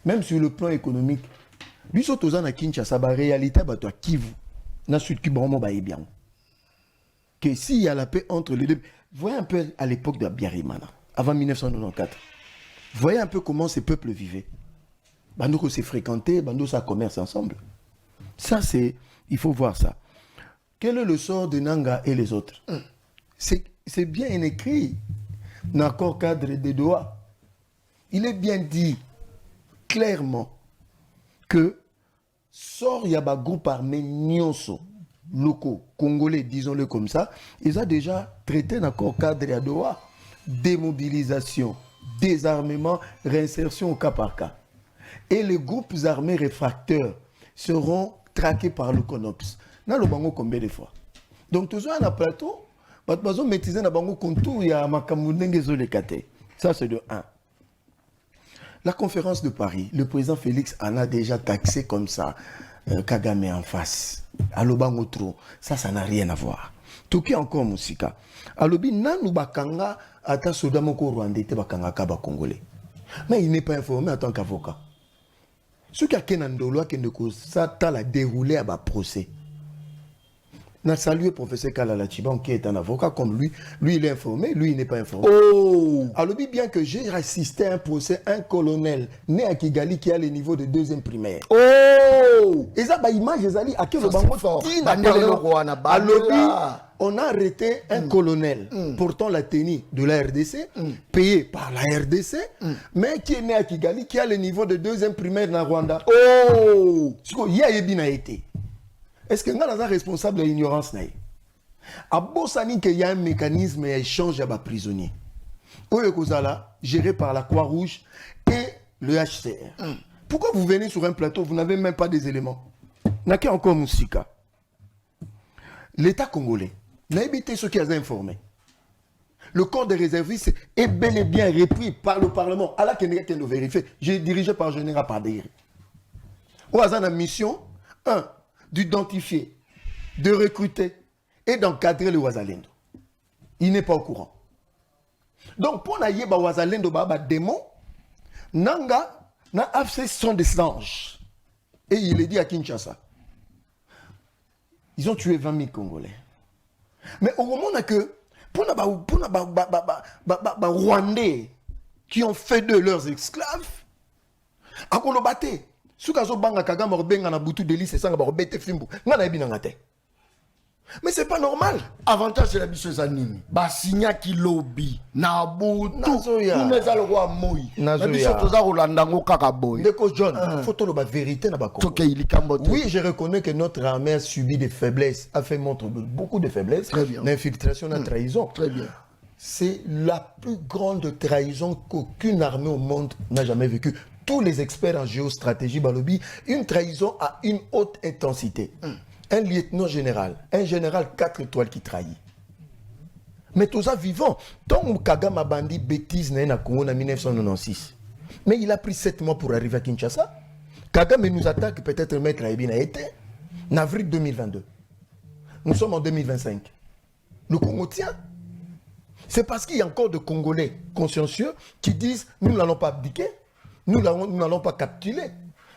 même sur le plan économique, Biso Tozan à Kinshasa, la réalité, toi, Kivu, na Sud Kivu, bien. Que s'il y a la paix entre les deux, voyez un peu à l'époque de Biarimana, avant 1994, voyez un peu comment ces peuples vivaient. Bando s'est fréquenté, Bando ça commerce ensemble. Ça, il faut voir ça. Quel est le sort de Nanga et les autres? C'est bien écrit dans l'accord cadre des Doha. Il est bien dit clairement que sort Yaba groupe armé Nyonso, locaux, congolais, disons-le comme ça, ils ont déjà traité dans l'accord cadre à Doha. Démobilisation, désarmement, réinsertion au cas par cas. Et les groupes armés réfracteurs seront traqués par le CONOPS. Dans le bango combien de fois? Donc toujours un plateau, pas besoin de maîtriser le bango contour, il y a ça c'est de 1. La conférence de Paris, le président Félix en a déjà taxé comme ça Kagame en face. Alobango trop, ça n'a rien à voir. Tout qui encore musika. Alobi nanu bakanga ata sodamoko rwandais te bakanga kaba congolais. Mais il n'est pas informé en tant qu'avocat. Ce qui a kenandolo qui ne ça t'a déroulé à bas procès. On a salué le professeur Kalala Chiban qui est un avocat comme lui. Lui, il est informé, lui, il n'est pas informé. Oh! Alors, bien que j'ai assisté à un procès, un colonel né à Kigali qui a le niveau de 2e primaire. Oh! Et ça, image, à quel on a arrêté un colonel portant la tenue de la RDC, payé par la RDC, mais qui est né à Kigali qui a le niveau de 2e primaire dans Rwanda. Oh! Il y a été. Est-ce que nous sommes responsables de l'ignorance? À Bossani, il y a un mécanisme d'échange à prisonniers. Oyekozala, géré par la Croix-Rouge et le HCR. Pourquoi vous venez sur un plateau, vous n'avez même pas des éléments? N'a encore Moussika. L'État congolais n'a évité ce qui a informé. Le corps des réservistes est bel et bien repris par le Parlement. À la Kénégaté le vérifier. J'ai dirigé par Général Pardéry. Où a la mission, d'identifier, de recruter et d'encadrer le Ouazalendo. Il n'est pas au courant. Donc, pour naïe ba Ouazalendo ba démon, Nanga na AFC sont des anges. Et il est dit à Kinshasa. Ils ont tué 20 000 Congolais. Mais au moment que pour les Rwandais qui ont fait de leurs esclaves, à Kolobate, sous kazo banga kagama orbenga na butu de liste sanga ba robete fimbu, ngana ebi ngate. Mais c'est pas normal. Avantage c'est la biche zanini. Ba signa ki lobby na butu. Nazoya. Nous les allons voir moi. Na biche toza rolanda ngo kaka boy. Ndeko John, faut la vérité na ba Congo. Toke ili kambote. Oui, je reconnais que notre armée a subi des faiblesses, a fait montre beaucoup de faiblesses. Très bien. L'infiltration, la trahison. Très bien. C'est la plus grande trahison qu'aucune armée au monde n'a jamais vécue. Tous les experts en géostratégie balobi, une trahison à une haute intensité. Un lieutenant général, un général 4 étoiles qui trahit. Mais tout ça vivant. Tant Kagame a bandit bêtise na Congo en 1996. Mais il a pris 7 mois pour arriver à Kinshasa. Kagame nous attaque peut-être maître Aïbin a été en avril 2022. Nous sommes en 2025. Le Congo tient. C'est parce qu'il y a encore de Congolais consciencieux qui disent nous n'allons pas abdiquer, nous n'allons pas capituler.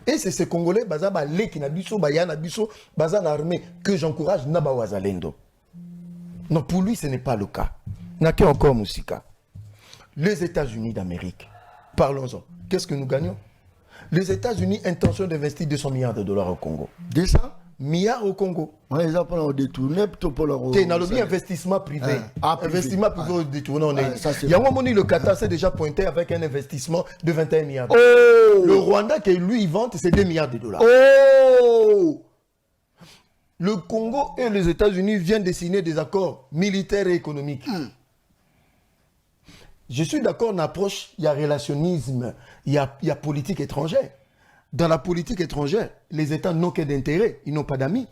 Et c'est ces Congolais, Bazaba Leki Nabiso, Bayana Biso, Bazan l'armée, que j'encourage Naba Wazalendo. Non, pour lui, ce n'est pas le cas. N'a encore Moussika. Les États-Unis d'Amérique, parlons-en. Qu'est-ce que nous gagnons? Les États-Unis intention d'investir 200 milliards de dollars au Congo. 200 milliards au Congo. On les a pas détourné plutôt pour leur. C'est dans le investissement privé. Investissement privé détourné. Il y a un moment où le Qatar s'est déjà pointé avec un investissement de 21 milliards. Oh! Le Rwanda qui lui il vante, c'est 2 milliards de dollars. Oh! Le Congo et les États-Unis viennent de signer des accords militaires et économiques. Je suis d'accord, en approche, il y a relationnisme, il y a politique étrangère. Dans la politique étrangère, les États n'ont que d'intérêt, ils n'ont pas d'amis.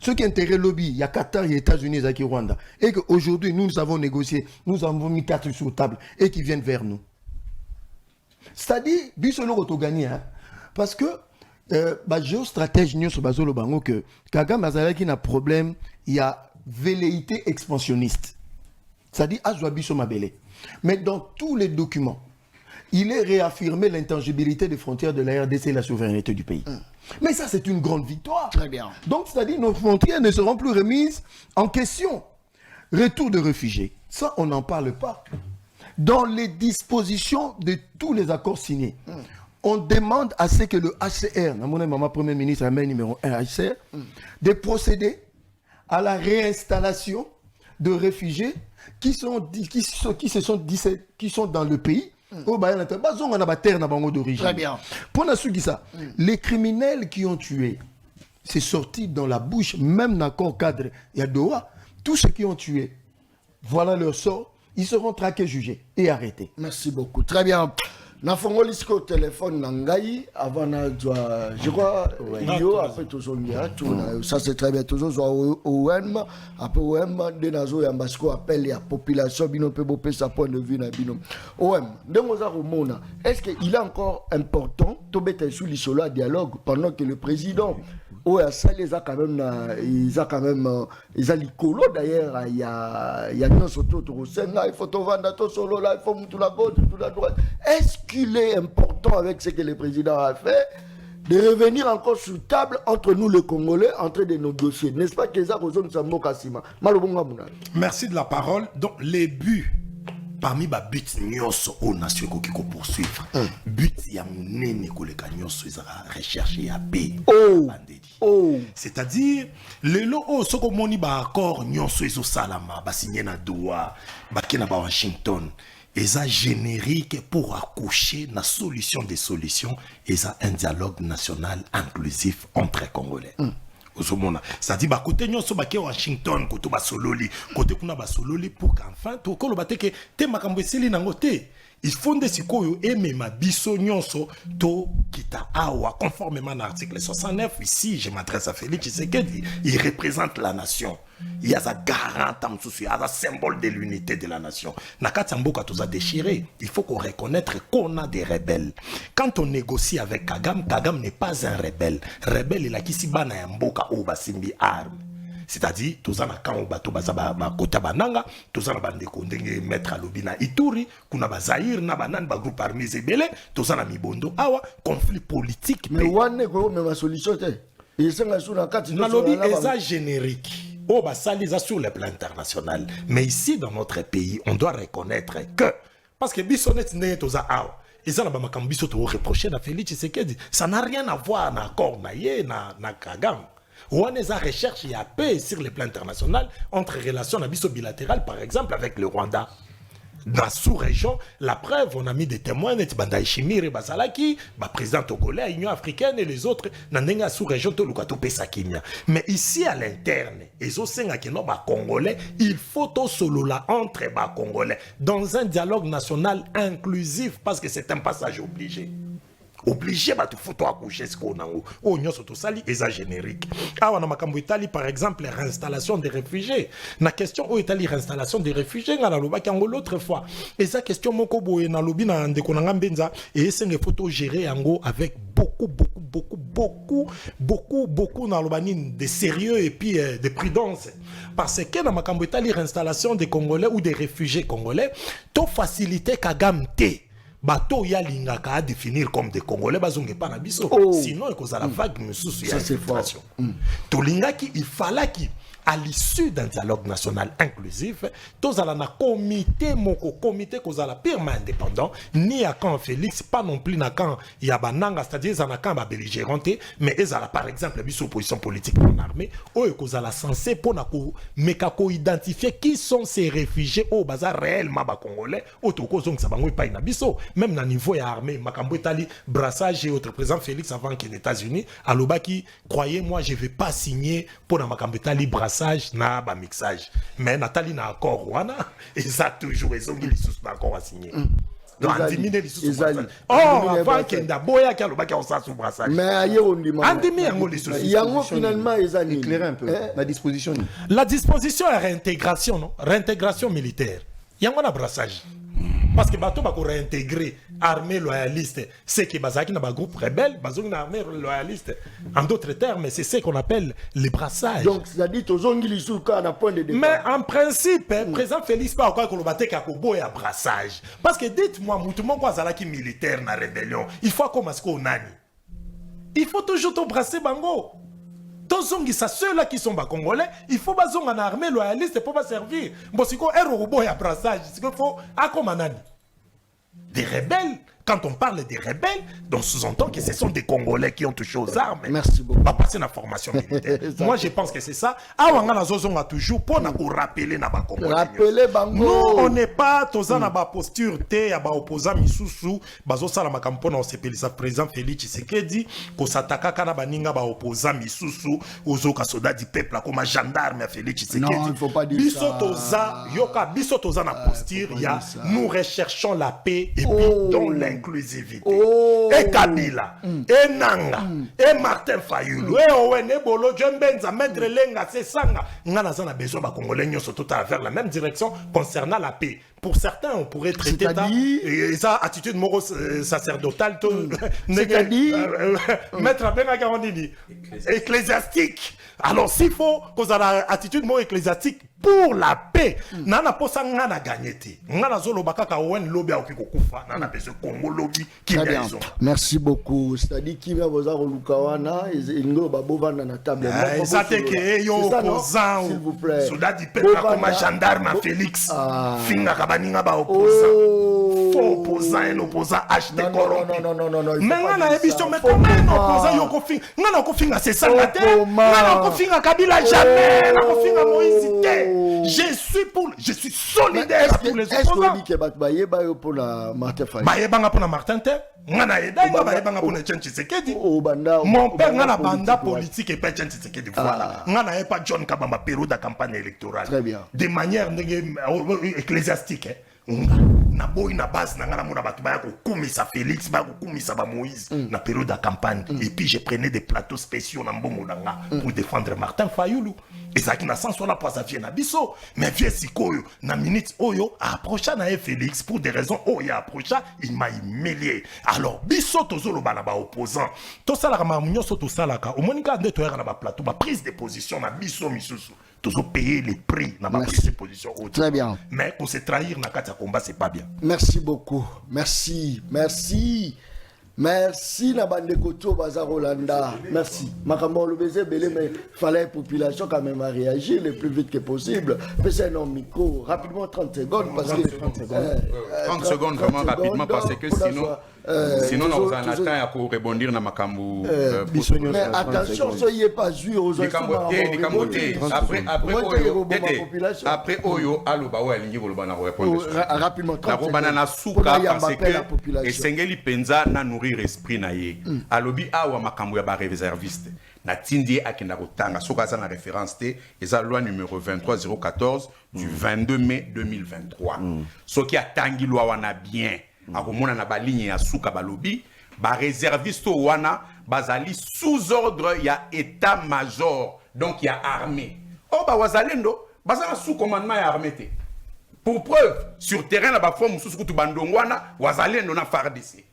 Ceux qui ont intérêt lobby, il y a Qatar, il y a États-Unis, il y a Rwanda. Et qu'aujourd'hui, nous avons négocié, nous avons mis 4 sur table et qui viennent vers nous. C'est-à-dire, bisolo auto gagné, parce que géostratège nous sur bazolo bango que Kagame Azalaki n'a problème, il y a velléité expansionniste. C'est-à-dire azwa biso mabele. Mais dans tous les documents, il est réaffirmé l'intangibilité des frontières de la RDC et la souveraineté du pays. Mais ça, c'est une grande victoire. Très bien. Donc, c'est-à-dire nos frontières ne seront plus remises en question. Retour de réfugiés. Ça, on n'en parle pas. Dans les dispositions de tous les accords signés, on demande à ce que le HCR, maman Premier ministre, amène numéro 1 HCR, de procéder à la réinstallation de réfugiés qui sont dans le pays. Très bien. Les criminels qui ont tué, c'est sorti dans la bouche, même d'accord cadre et à Doha, tous ceux qui ont tué, voilà leur sort, ils seront traqués, jugés et arrêtés. Merci beaucoup. Très bien. Nafongoli au téléphone Nangaï avant je crois Yo après toujours ça c'est très bien toujours OM après OM de nazo ya basco appelle la population bino peut bopé sa point de vue na bino OM ndemoza romona est-ce que il est encore important to beta sur le solo dialogue pendant que le président ça les a quand même ils a l'icolo d'ailleurs il y a non surtout il faut te vendre tout solo là il faut tout la gauche tout la droite est-ce qu'il est important avec ce que le président a fait de revenir encore sur table entre nous les Congolais en train de négocier n'est-ce pas que ça besoin de Sambo Kassima malobonga muna. Merci de la parole. Donc les buts parmi les buts nyonso aux nations qui poursuivre but ya munene koleka nyonso ezaka rechercher ya paix c'est-à-dire lelo o soko moni ba accord nyonso ezo salama ba signé na Doha ba kena ba Washington eza générique pour accoucher na solution des solutions eza un dialogue national inclusif entre Congolais ozomona c'est-à-dire bakote nyonso bake Washington koto basololi kote kuna basololi pour qu'enfin tokoloba te ke te makambo esili nango te il faut nde sikoyo emema biso nyonso to kita awa conformément à l'article 69 ici je m'adresse à Félix Tshisekedi il représente la nation il y a un garant il y a un symbole de l'unité de la nation nakati mboka toza déchiré il faut qu'on reconnaisse qu'on a des rebelles quand on négocie avec Kagame n'est pas un rebelle il a kisi bana ya mboka o basimbi arme c'est-à-dire tous en quand bato baza ba kota bananga tous en bande ko ndenge mettre à lobina Ituri kuna bazaïr na banane ba groupe armé zebele tous en mibondo awa conflit politique mais wane ko même solution te et ça sur la carte na lobby eza générique oh basali za sur le plan international mais ici dans notre pays on doit reconnaître que parce que bisonet ndenge toza awa et ça, la makambiso to reprocher na Félix Tshisekedi ça n'a rien à voir na accord na ye na Kagame. On a une recherche, il y a paix sur le plan international entre relations bilatérales, par exemple, avec le Rwanda. Dans la sous-région, la preuve, on a mis des témoins, Banda Ishimire, Basalaki, président togolais, Union africaine et les autres, dans la sous-région, mais ici à l'interne, Congolais, il faut tout solo là entre les Congolais dans un dialogue national inclusif parce que c'est un passage obligé. Obligé bah tout photo accoucher ce qu'on a oh nyo soto sali eza générique ah wana makambo Italie par exemple réinstallation des réfugiés na question au Italie réinstallation des réfugiés ngala loba kango l'autre fois eza question moko boye na lobi na ndeko na ngambenza et senge photo gérer yango avec beaucoup na lobanine de sérieux et puis de prudence parce que na makambo Italie réinstallation des Congolais ou des réfugiés congolais to faciliter Kagame te bato ya lingaka à définir comme des Congolais bazonge pas na biso sinon il cause la vague mususu ya infiltration to lingaki il fallait qui à l'issue d'un dialogue national inclusif tous à la comité cause la purement indépendant ni à quand Félix pas non plus na quand il y a bananga c'est-à-dire ça na quand ba belligéranté mais ils a par exemple biso opposition politique en armée ou cause la censé pour na ko mekako identifier qui sont ces réfugiés au bazar réellement ba congolais auto cause donc ça bango pas na biso même na niveau ya armée makambo etali brassage et autre président Félix avant qu'il les États-Unis alobaki croyez-moi je vais pas signer pour na makambo etali brassage na ba mixage mais Nathalie na accord wana et ça toujours ils ont mis les sous d'accord à signer donc diminuer les sous avant kenda boya ki alobaki on sa sous brassage mais aye on dit andimi yango les sous yango finalement ezali éclairer un peu la disposition est réintégration non réintégration militaire yango na brassage parce que bateau va réintégrer armée loyaliste c'est que bazaki na ba groupe rebelle bazongi na armée loyaliste en d'autres termes c'est ce qu'on appelle les brassages donc ça dit tozongi lisuka na point de départ mais en principe président Félix pas quoi ko lobate ka ko boya brassage parce que dites-moi mutumo kwa zalaki militaire na rébellion il faut commencer ko nani il faut toujours to brasser bango tozongisa ceux-là qui sont bas congolais il faut bazonga na armée loyaliste pour pas servir mbosiko ero ya brassage c'est qu'il faut akomanani des rebelles quand on parle des rebelles donc sous-entend que ce sont des Congolais qui ont touché aux armes merci beaucoup va passer la formation militaire moi je pense que c'est ça awanga na zozonga toujours pour na ko rappeler na ba Congolais rappeler bango nous on n'est pas toza na ba posture te ya ba opposant misusu bazo sala makampo na osepelisa président Félix Tshisekedi ko sataka kana baninga ba opposant misusu ozoka soldat du peuple comme gendarme ya Félix Tshisekedi non il faut pas dire biso ça toza yoka biso toza na posture ya nous recherchons la paix et puis dans l'inclusivité et Kabila et Nanga et Martin Fayulu et Owen et Bolo Djembenza maître Lenga Sesanga ngana zana besoin ba congolais nyonso tout à vers la même direction concernant la paix. Pour certains, on pourrait traiter ça attitude moro sacerdotale, c'est-à-dire mettre à bien à ecclésiastique. Alors s'il faut qu'on ait l'attitude moro ecclésiastique pour la paix, nana posa ngana gagné. Ngana zolo bakaka owen lobby a okikufa nana besoin Congo lobby qui raison. Merci beaucoup. C'est-à-dire qui va vous avoir lukawana et ngo babova na table. Ça te que yo kozan. S'il vous plaît. Soldat du peuple comme gendarme Félix. Finga baninga ba opposant. Faux opposant, un opposant acheté corrompu. Non. Mais on a émission, mais comment un opposant yoko finga? On a kofinga c'est ça la terre. On a kofinga Kabila jamais. On a kofinga Moïse. Je suis solidaire pour les opposants. Est-ce que Baye Baye pour la Martin Faye? Baye Banga pour la Martin Ter. On a aidé Baye Banga pour le Tchan Tshisekedi. Mon père on a banda politique et pas Tchan Tshisekedi. Voilà. On n'a pas John Kabamba période de campagne électorale. Très bien. De manière ecclésiastique. Na boy na base na ngana mona batu ba ko kumisa Félix ba ko kumisa ba Moïse na période de campagne et puis je prenais des plateaux spéciaux na mbongo nanga pour défendre Martin Fayulu et ça qui na sens la poisse vient na biso mais vieux sikoyo na minute oyo approcha na Félix pour des raisons oyo approcha il m'a humilié alors biso tozolo bana ba opposant to sala ma munyoso to sala ka au monika nde to na ba plateau ba prise de position na biso misusu tozo payer les prix na ba prise de position autre. Très bien. Mais pour se trahir na kati ya combat c'est pas bien. Merci beaucoup. Merci la bande de Koto Bazar Rolanda. Merci. Makambo le baiser belé mais fallait la population quand même à réagir le plus vite que possible. Fais un micro rapidement 30 secondes parce que 30 secondes vraiment rapidement parce que sinon on a un temps à rebondir dans makambo. Mais attention soyez pas joué aux après oyo aloba wa lingi koloba na répondre. Rapidement 30 secondes. Banana souka parce que esengeli penza na nourrir esprit na ye. Alobi awa makambo ya ba réserviste. Na tindi akenda kotanga soka za na référence te eza loi numéro 23014 du 22 mai 2023. Soki atangi loi wana bien akomona na ba ligne ya souka balobi ba réserviste wana bazali sous ordre ya état major donc ya armée. Oh ba wazalendo bazala sous commandement ya armée te. Pour preuve sur terrain la ba forme sous kutu bandongwana wazalendo na FARDC.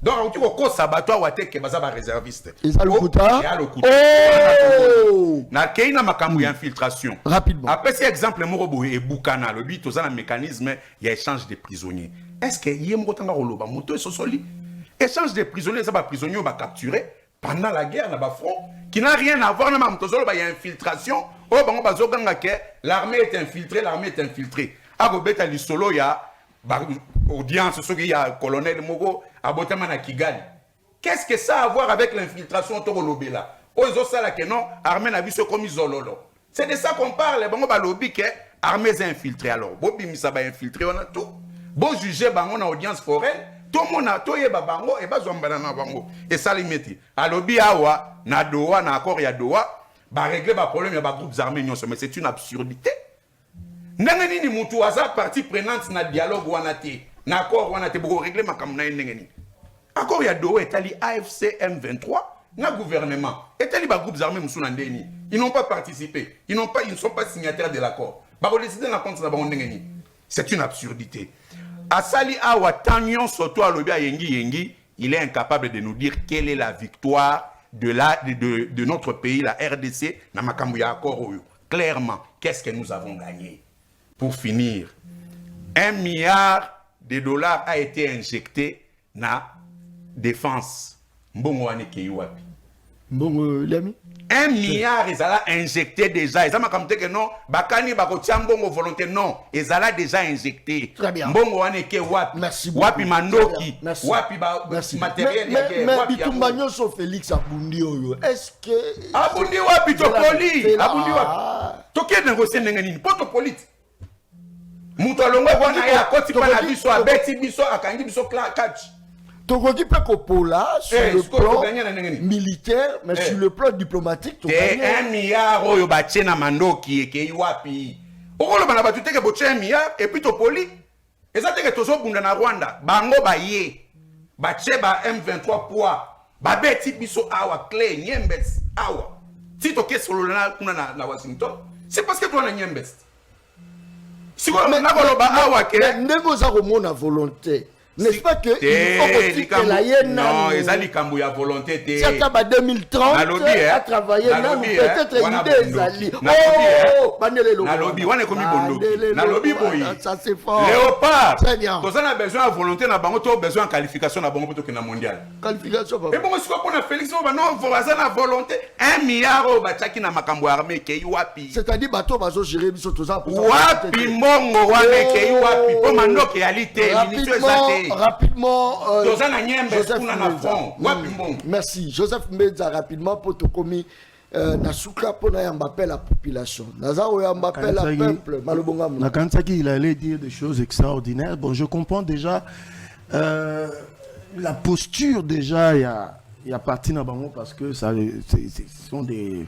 Donc, on a sabato wateke baza ba réserviste. Na keina makambu ya infiltration. Rapidement. Après cet exemple morobo et Boukana le but aux un mécanisme il y a échange de prisonniers. Est-ce que yem rotanga roloba moto sosoli échange de prisonniers ça ba prisonniers ba capturé pendant la guerre na ba front qui n'a rien à voir na motozolo ba y a infiltration. Oh bango bazoganga ke l'armée est infiltrée. Agobeta li solo ya audience ce qu'il y a colonel Mogo abotama na Kigali. Qu'est-ce que ça a à voir avec l'infiltration to lobela? Ozo sala que non, armée na biso comme izololo. C'est de ça qu'on parle, bango ba lobby que armée est infiltrée alors. Bobi misa ba infiltré on a tout. Bon juger bango na audience foraine, tout mon a to yeba bango et bazo mbana na bango. Et ça limite. A lobby awa na Doha na accord ya Doha, ba régler ba problème ya ba groupes armés nyonso mais c'est une absurdité. Ndenge nini mutu aza partie prenante na dialogue wana te na accord wana te boko régler makambo na ndenge nini accord ya Doha etali AFC M23 na gouvernement etali ba groupes armés musu na ndeni ils n'ont pas participé ils ne sont pas signataires de l'accord ba ko décider na compte na ba ndenge nini c'est une absurdité asali awa tanyon soto alobi yengi il est incapable de nous dire quelle est la victoire de notre pays la RDC na makambo ya accord oyo clairement qu'est-ce que nous avons gagné. Pour finir, 1 milliard de dollars a été injecté dans la défense. Mbongo wane ke wapi? Mbongo lami? 1 milliard ils ont injecté déjà. Ils ont comme que non, bakani bako mbongo volonté non, ils ont déjà injecté. Très bien. Mbongo wane ke wapi? Merci beaucoup. Wapi mandoki? Merci. Wapi ba matériel ya guerre? Mais bitumba nyonso Félix abundi oyo. Est-ce que abundi wapi to poli? Abundi wapi? To ke négocier ndenge nini? Poto politique. Mutu alongo wana ya koti pa na biso abeti biso akangi biso catch. Tokoki pe kopola sur le plan militaire mais sur le plan diplomatique to gagner 1 milliard oyo batie na mandoki ekei wapi. Okoloba na batu teke botie 1 milliard et puis to poli. Eza teke tozo bunda na Rwanda bango baye. Batie ba M23 poids babeti biso awa clé Nyembes awa. Si to ke solo na Washington, c'est parce que toi na Nyembes. Si vous avez une volonté, n'est-ce pas que il faut aussi que la yenne non eza likambo ya volonté te tiaka ba 2030 à travailler nan peut-être une idée ezali nalobi wana ekomi bondoki nalobi boyi ça c'est fort léopard très bien toza na besoin ya volonté na bango to besoin ya qualification na bango po tokenda mondial qualification et bongo sikoyo mpona Félix oyo bano baza na volonté 1 milliard oyo batiaki na makambo ya armée ekei wapi c'est-à-dire bato bazogere biso toza wapi mbongo wana ekei wapi mpo mandoki eyali te minitio eza te rapidement toza na nyembe kuna na fond wapi mbongo merci Joseph Mbedza rapidement po tokomi na suka pona yamba appel la population naza o yamba appel la peuple malobonga na kansaki il allait dire des choses extraordinaires. Bon, je comprends déjà la posture déjà il y a parti na bango parce que ça ce sont des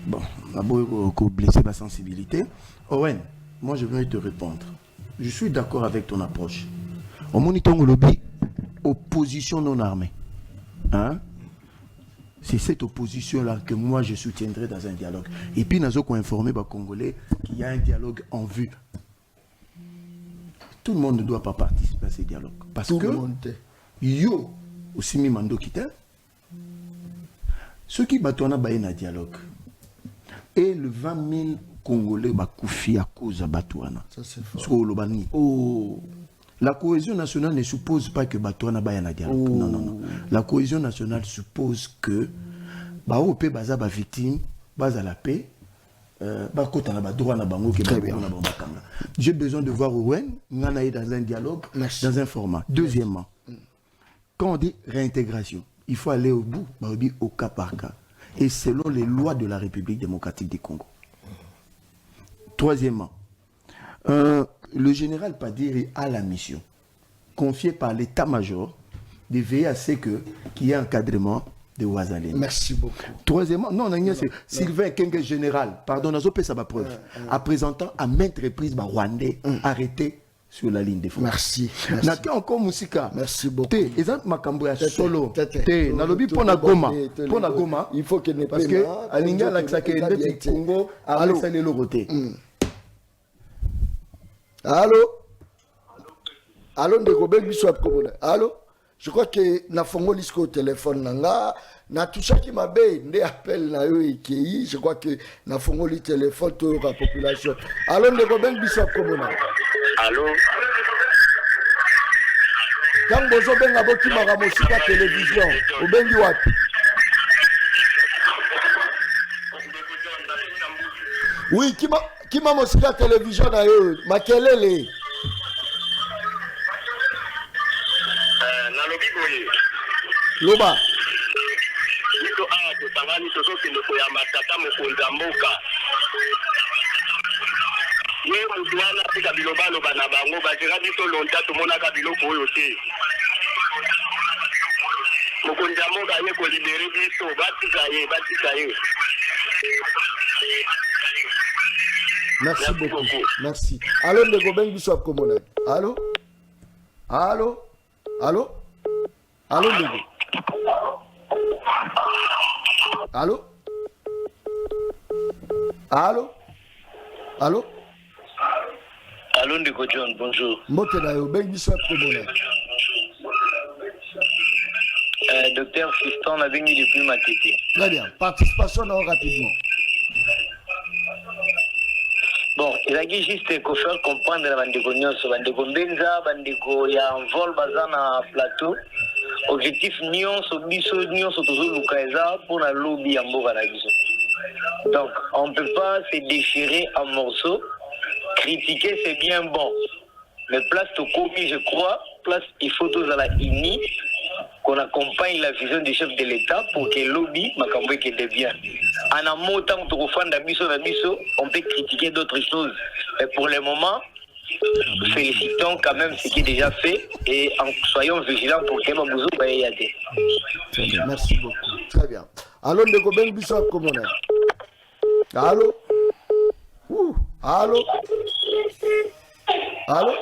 bon d'abord blesser ma sensibilité. Owen, moi je vais te répondre. Je suis d'accord avec ton approche. Au monitor lobby opposition non armée. Hein? C'est cette opposition-là que moi je soutiendrai dans un dialogue. Et puis nous avons informé les Congolais qu'il y a un dialogue en vue. Tout le monde ne doit pas participer à ce dialogue. Parce tout que le monde yo aussi mi mando kita ceux qui battent na un dialogue et le 20 000 Congolais bakoufi à cause de Batouana. ça c'est fort Oh. La cohésion nationale ne suppose pas que Batouana baye na dialogue. Non, non, non. La cohésion nationale suppose que Baopé baza ba victime, baza la paix, bakota na ba droit na bango ke ba na ba bakanga. J'ai besoin de voir Owen ngana dans un dialogue, merci, dans un format. Deuxièmement, quand on dit réintégration, il faut aller au bout, au cas par cas et selon les lois de la République démocratique du Congo. Troisièmement, le général Padiri a la mission confiée par l'état-major de veiller à ce qu'il y ait un encadrement de Ouazalène. merci beaucoup. Troisièmement, non, c'est Sylvain Kenge général, pardon, nous avons ça ma preuve, à présentant à maintes reprises Rwandais arrêtés sur la ligne de front. Merci. Naki encore Musika. Merci beaucoup. Te, exemple makambo ya solo. Tete. Te, nalobi pona goma. Pona goma. Il faut que ne parce que alinga la ksake ndeti Congo a laissé le roté. Allô? Allô, ndeko bengi biso apkomona. Allô? Je crois que na fongoli au téléphone nanga na touchaki mabe nde appel na yo ekei. Je crois que na fongoli téléphone to la population. Allô, ndeko bengi biso apkomona. Allô? Quand bozo benga boti mara mosika télévision, obengi wapi? Oui, kima mosika télévision na yo, makelele. Nalobi boye. Loba. Nito a to tangani to so kende ko ya matata mokonza mboka. Ye mutwana tika bilobalo bana bango bajira biso lonta to monaka biloko oyo te. Mokonza mboka ye ko libérer biso batika ye. Merci beaucoup. Merci. Allô, ndeko bengi biso apkomona. Allô? Allô? Allô? Allô, ndeko? Allô? Allô? Allô? Allô, ndeko John, bonjour. Mbote na yo bengi biso apkomona. Docteur Fiston a venu depuis Matete. Très bien. Participation rapidement. Bon, il a juste qu'il faut faire comprendre la bandeko nyonso, bandeko mbenza, bandeko ya vol baza na plateau. Objectif nyonso biso nyonso tozoluka eza pour la lobby ya mboka na biso. Donc, on ne peut pas se déchirer en morceaux. Critiquer, c'est bien bon. Mais place to commis, je crois, place il faut tous à la INI, qu'on accompagne la vision du chef de l'État pour que le lobby makambo qui devient. En amont, tant que on peut critiquer d'autres choses. Mais pour le moment, félicitons quand même ce qui est déjà fait et soyons vigilants pour que Mabouzou baye yade. Merci beaucoup. Très bien. Allô, ndeko bengi biso apkomona. Allô? Allô? Allô?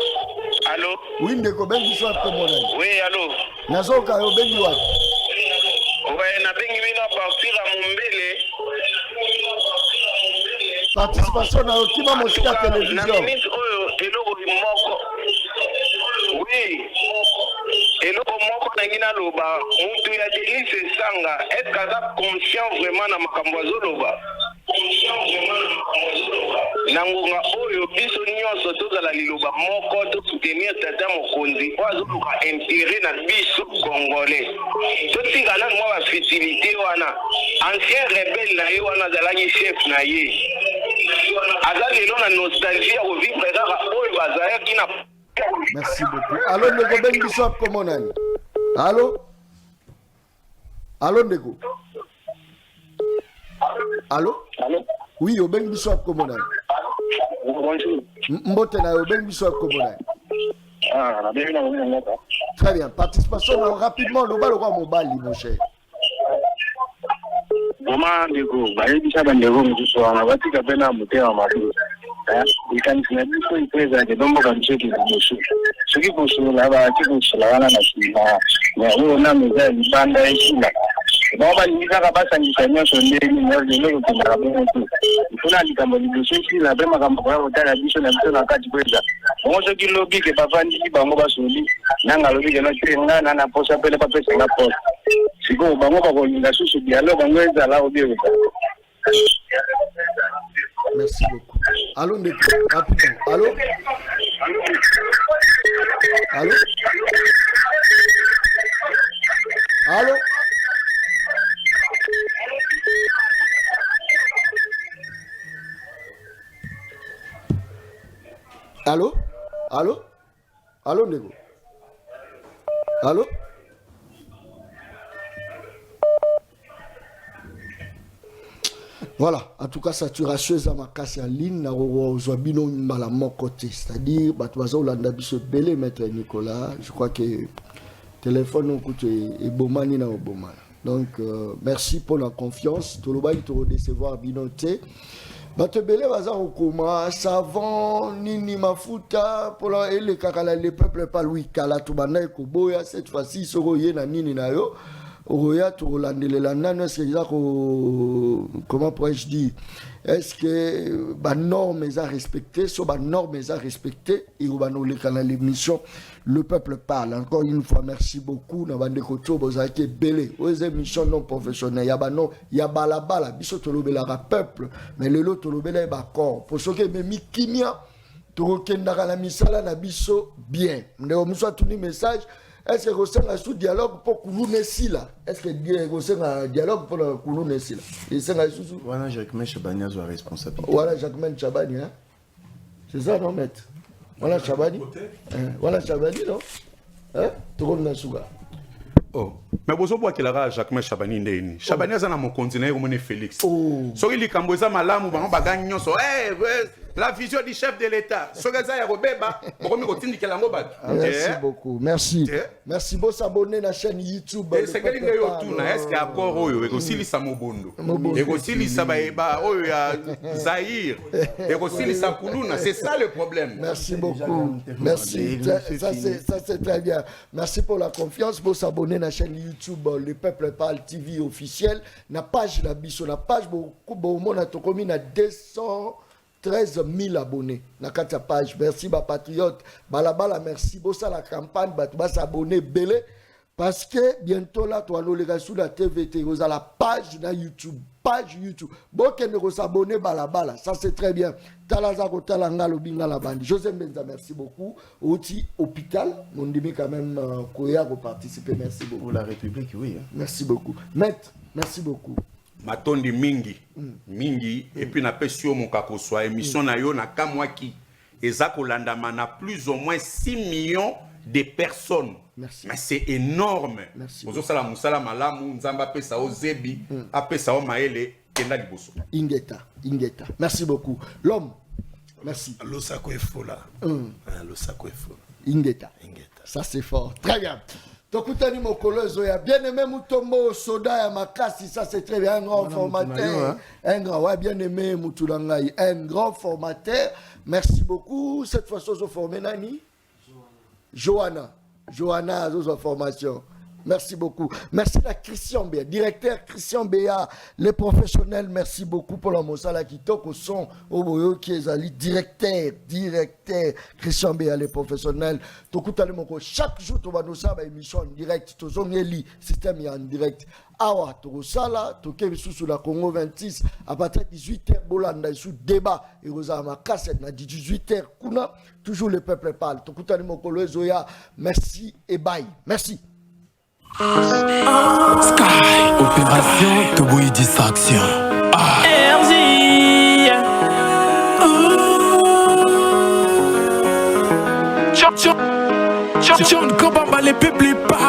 Allô? Oui, ndeko bengi biso apkomona. Oui, allô? Nazoka yo bengi wapi? Ouais, na bengi bina partir à Mombele. Participation na okima mosika télévision. Oui. nangina loba mutu ya Denise Sanga est-ce que conscient vraiment na makambo azoloba nangonga oyo biso nyonso tozala liloba moko to soutenir tata mokonzi po azoluka intérêt na biso congolais totingana mwa bafutilité wana ancien rebelle na ye wana azalaki chef na ye aza lelo na nostalgie ya kovivre kaka oyo bazalaki na. Merci beaucoup. Allô, Ndeko Ben Bishop, comment on a? Allô? Allô, Ndeko? Allô? Allô? Oui, au Ben Bishop, comment on a? Bonjour. Mbotena, au Ben Bishop, comment on a? Ah, la bienvenue. Très bien. Participation rapidement, le bal au roi mobile, mon cher. Comment Ndeko? Bayebisa bandeko mosusu wana batika mpe na motema mabe. Likanisi na biso ipezake domboka bisoki liboso soki kosola baki kosola wana na nsima oyo nano eza ya libanda esila bango balingikaka basangisa nyonso ndeni lelo kokendaka bongo te ifuna likambo liboso esila mpe makambo koya kotala biso na biso na kati kweza bongo soki lobike bafandisi bango basoli nanga lobike note nga nana posa pele bapesanga posa sikoyo bango bakolinga susu dialogue yango ezala obiyoka. Merci beaucoup. Allô, Ndeko, rapidement. Allô? Allô? Allô? Allô? Allô? Allô, Ndeko? Allô? Voilà, en tout cas, saturation est ma casse en ligne, na Zouabino Mbala mon côté, c'est-à-dire, Batouaza Olanda Biso Belé, maître Nicolas, je crois que le téléphone nous coûte et Bomani na Oboma. Donc, merci pour la confiance, tout le monde te recevoir binoté. Bato Belé Baza Okoma, savon, nini mafuta, pour la le kakala, le peuple pas Louis Kala, Toubana et Koboya, cette fois-ci, Soroye na nini na yo. Oroya Tourolandelelanda, est-ce que comment pourrais-je dire? Est-ce que les normes sont respectées? Sur les normes sont respectées, et on va nous l'émission. Le peuple parle. Encore une fois, merci beaucoup. Nous avons des côtés, vous avez été belé. Aux émissions non professionnelles, il y a balabala, biso tolobela peuple, mais le lot tolobela est d'accord. Pour ceux qui me mis kimia, tolokendaka la misala na biso bien. Nous avons tout le message. Est-ce que vous avez un dialogue pour Koulounesi là? Est-ce que vous avez un dialogue pour Koulounesi là? Voilà, Jacquemin Chabani a sa responsabilité. Voilà, Jacquemin Chabani, hein? C'est ça, non, maître? Voilà, Chabani. Voilà, Chabani, non? Hein? Tout le monde souga. Oh, mais vous avez dit que Jacquemin Chabani ndeni. Chabani est dans mon continent, comme Félix. Oh. Soki likamboza malamu bango bagani nyonso. La vision du chef de l'État. Sogaza ya robeba, bokomi kotindikela ngo bato. Merci beaucoup. Merci. Merci beaucoup s'abonner à la chaîne YouTube. C'est que linga yo tuna est-ce que accord oyo ekosilisa mobondo. Ekosilisa baeba oyo ya Zaïre. Ekosilisa kuluna, c'est ça le problème. Merci beaucoup. Merci. Ça c'est très bien. Merci pour la confiance. Pour s'abonner à la chaîne YouTube Le Peuple Parle TV officiel. Na page la biso, la page beaucoup monde a tokomi na 213 000 abonnés. Na kata page. Merci ba patriote. Balabala merci. Bossa la campagne ba s'abonner belé parce que bientôt là toi nous les sur la TVT vous à la page na YouTube. Page YouTube. Bon que nous s'abonner balabala. Ça c'est très bien. Talaza ko talanga lo binga la bande. José Benza merci beaucoup. Outi hôpital, mon demi quand même koya ko participer. Merci beaucoup. Pour la République, oui. Hein. Merci beaucoup. Maître, merci beaucoup. Matondi mingi mingi et puis na pesio mon kakoswa émission na yo na kamwaki ezako landama na plus ou moins 6 millions de personnes. Merci. Mais c'est énorme. Merci. Ozo sala musala malamu nzamba pesa o zebi apesa o maele kenda liboso. Ingeta. Merci beaucoup. L'homme. Merci. Le saco est faux là. Le saco est faux. Ingeta. Ça c'est fort. Très bien. Tokutani Mokolozo ya bien aimé Mutombo Soda ya Makasi, ça c'est très bien, un grand formateur, un grand, ouais, bien aimé Moutulangaï, un grand formateur. Merci beaucoup. Cette fois, je formé Nani Johanna, Johanna, formation. Merci beaucoup. Merci à Christian Béa, directeur Christian Béa, les professionnels, merci beaucoup pour la mosala qui toque au son, au boyo qui est allé, directeur Christian Béa, les professionnels. Chaque jour, tu vas nous faire une émission en direct, tu as un système en direct. Awa, tu sala, tu sous la Congo 26, à partir de 18h, Bolanda, sous débat, et vous avez ma cassette, 18h, Kuna, toujours le peuple parle. Tu as Zoya, merci et bye. Merci. Sky, opération Toboui distraction. John Kobamba, les peuples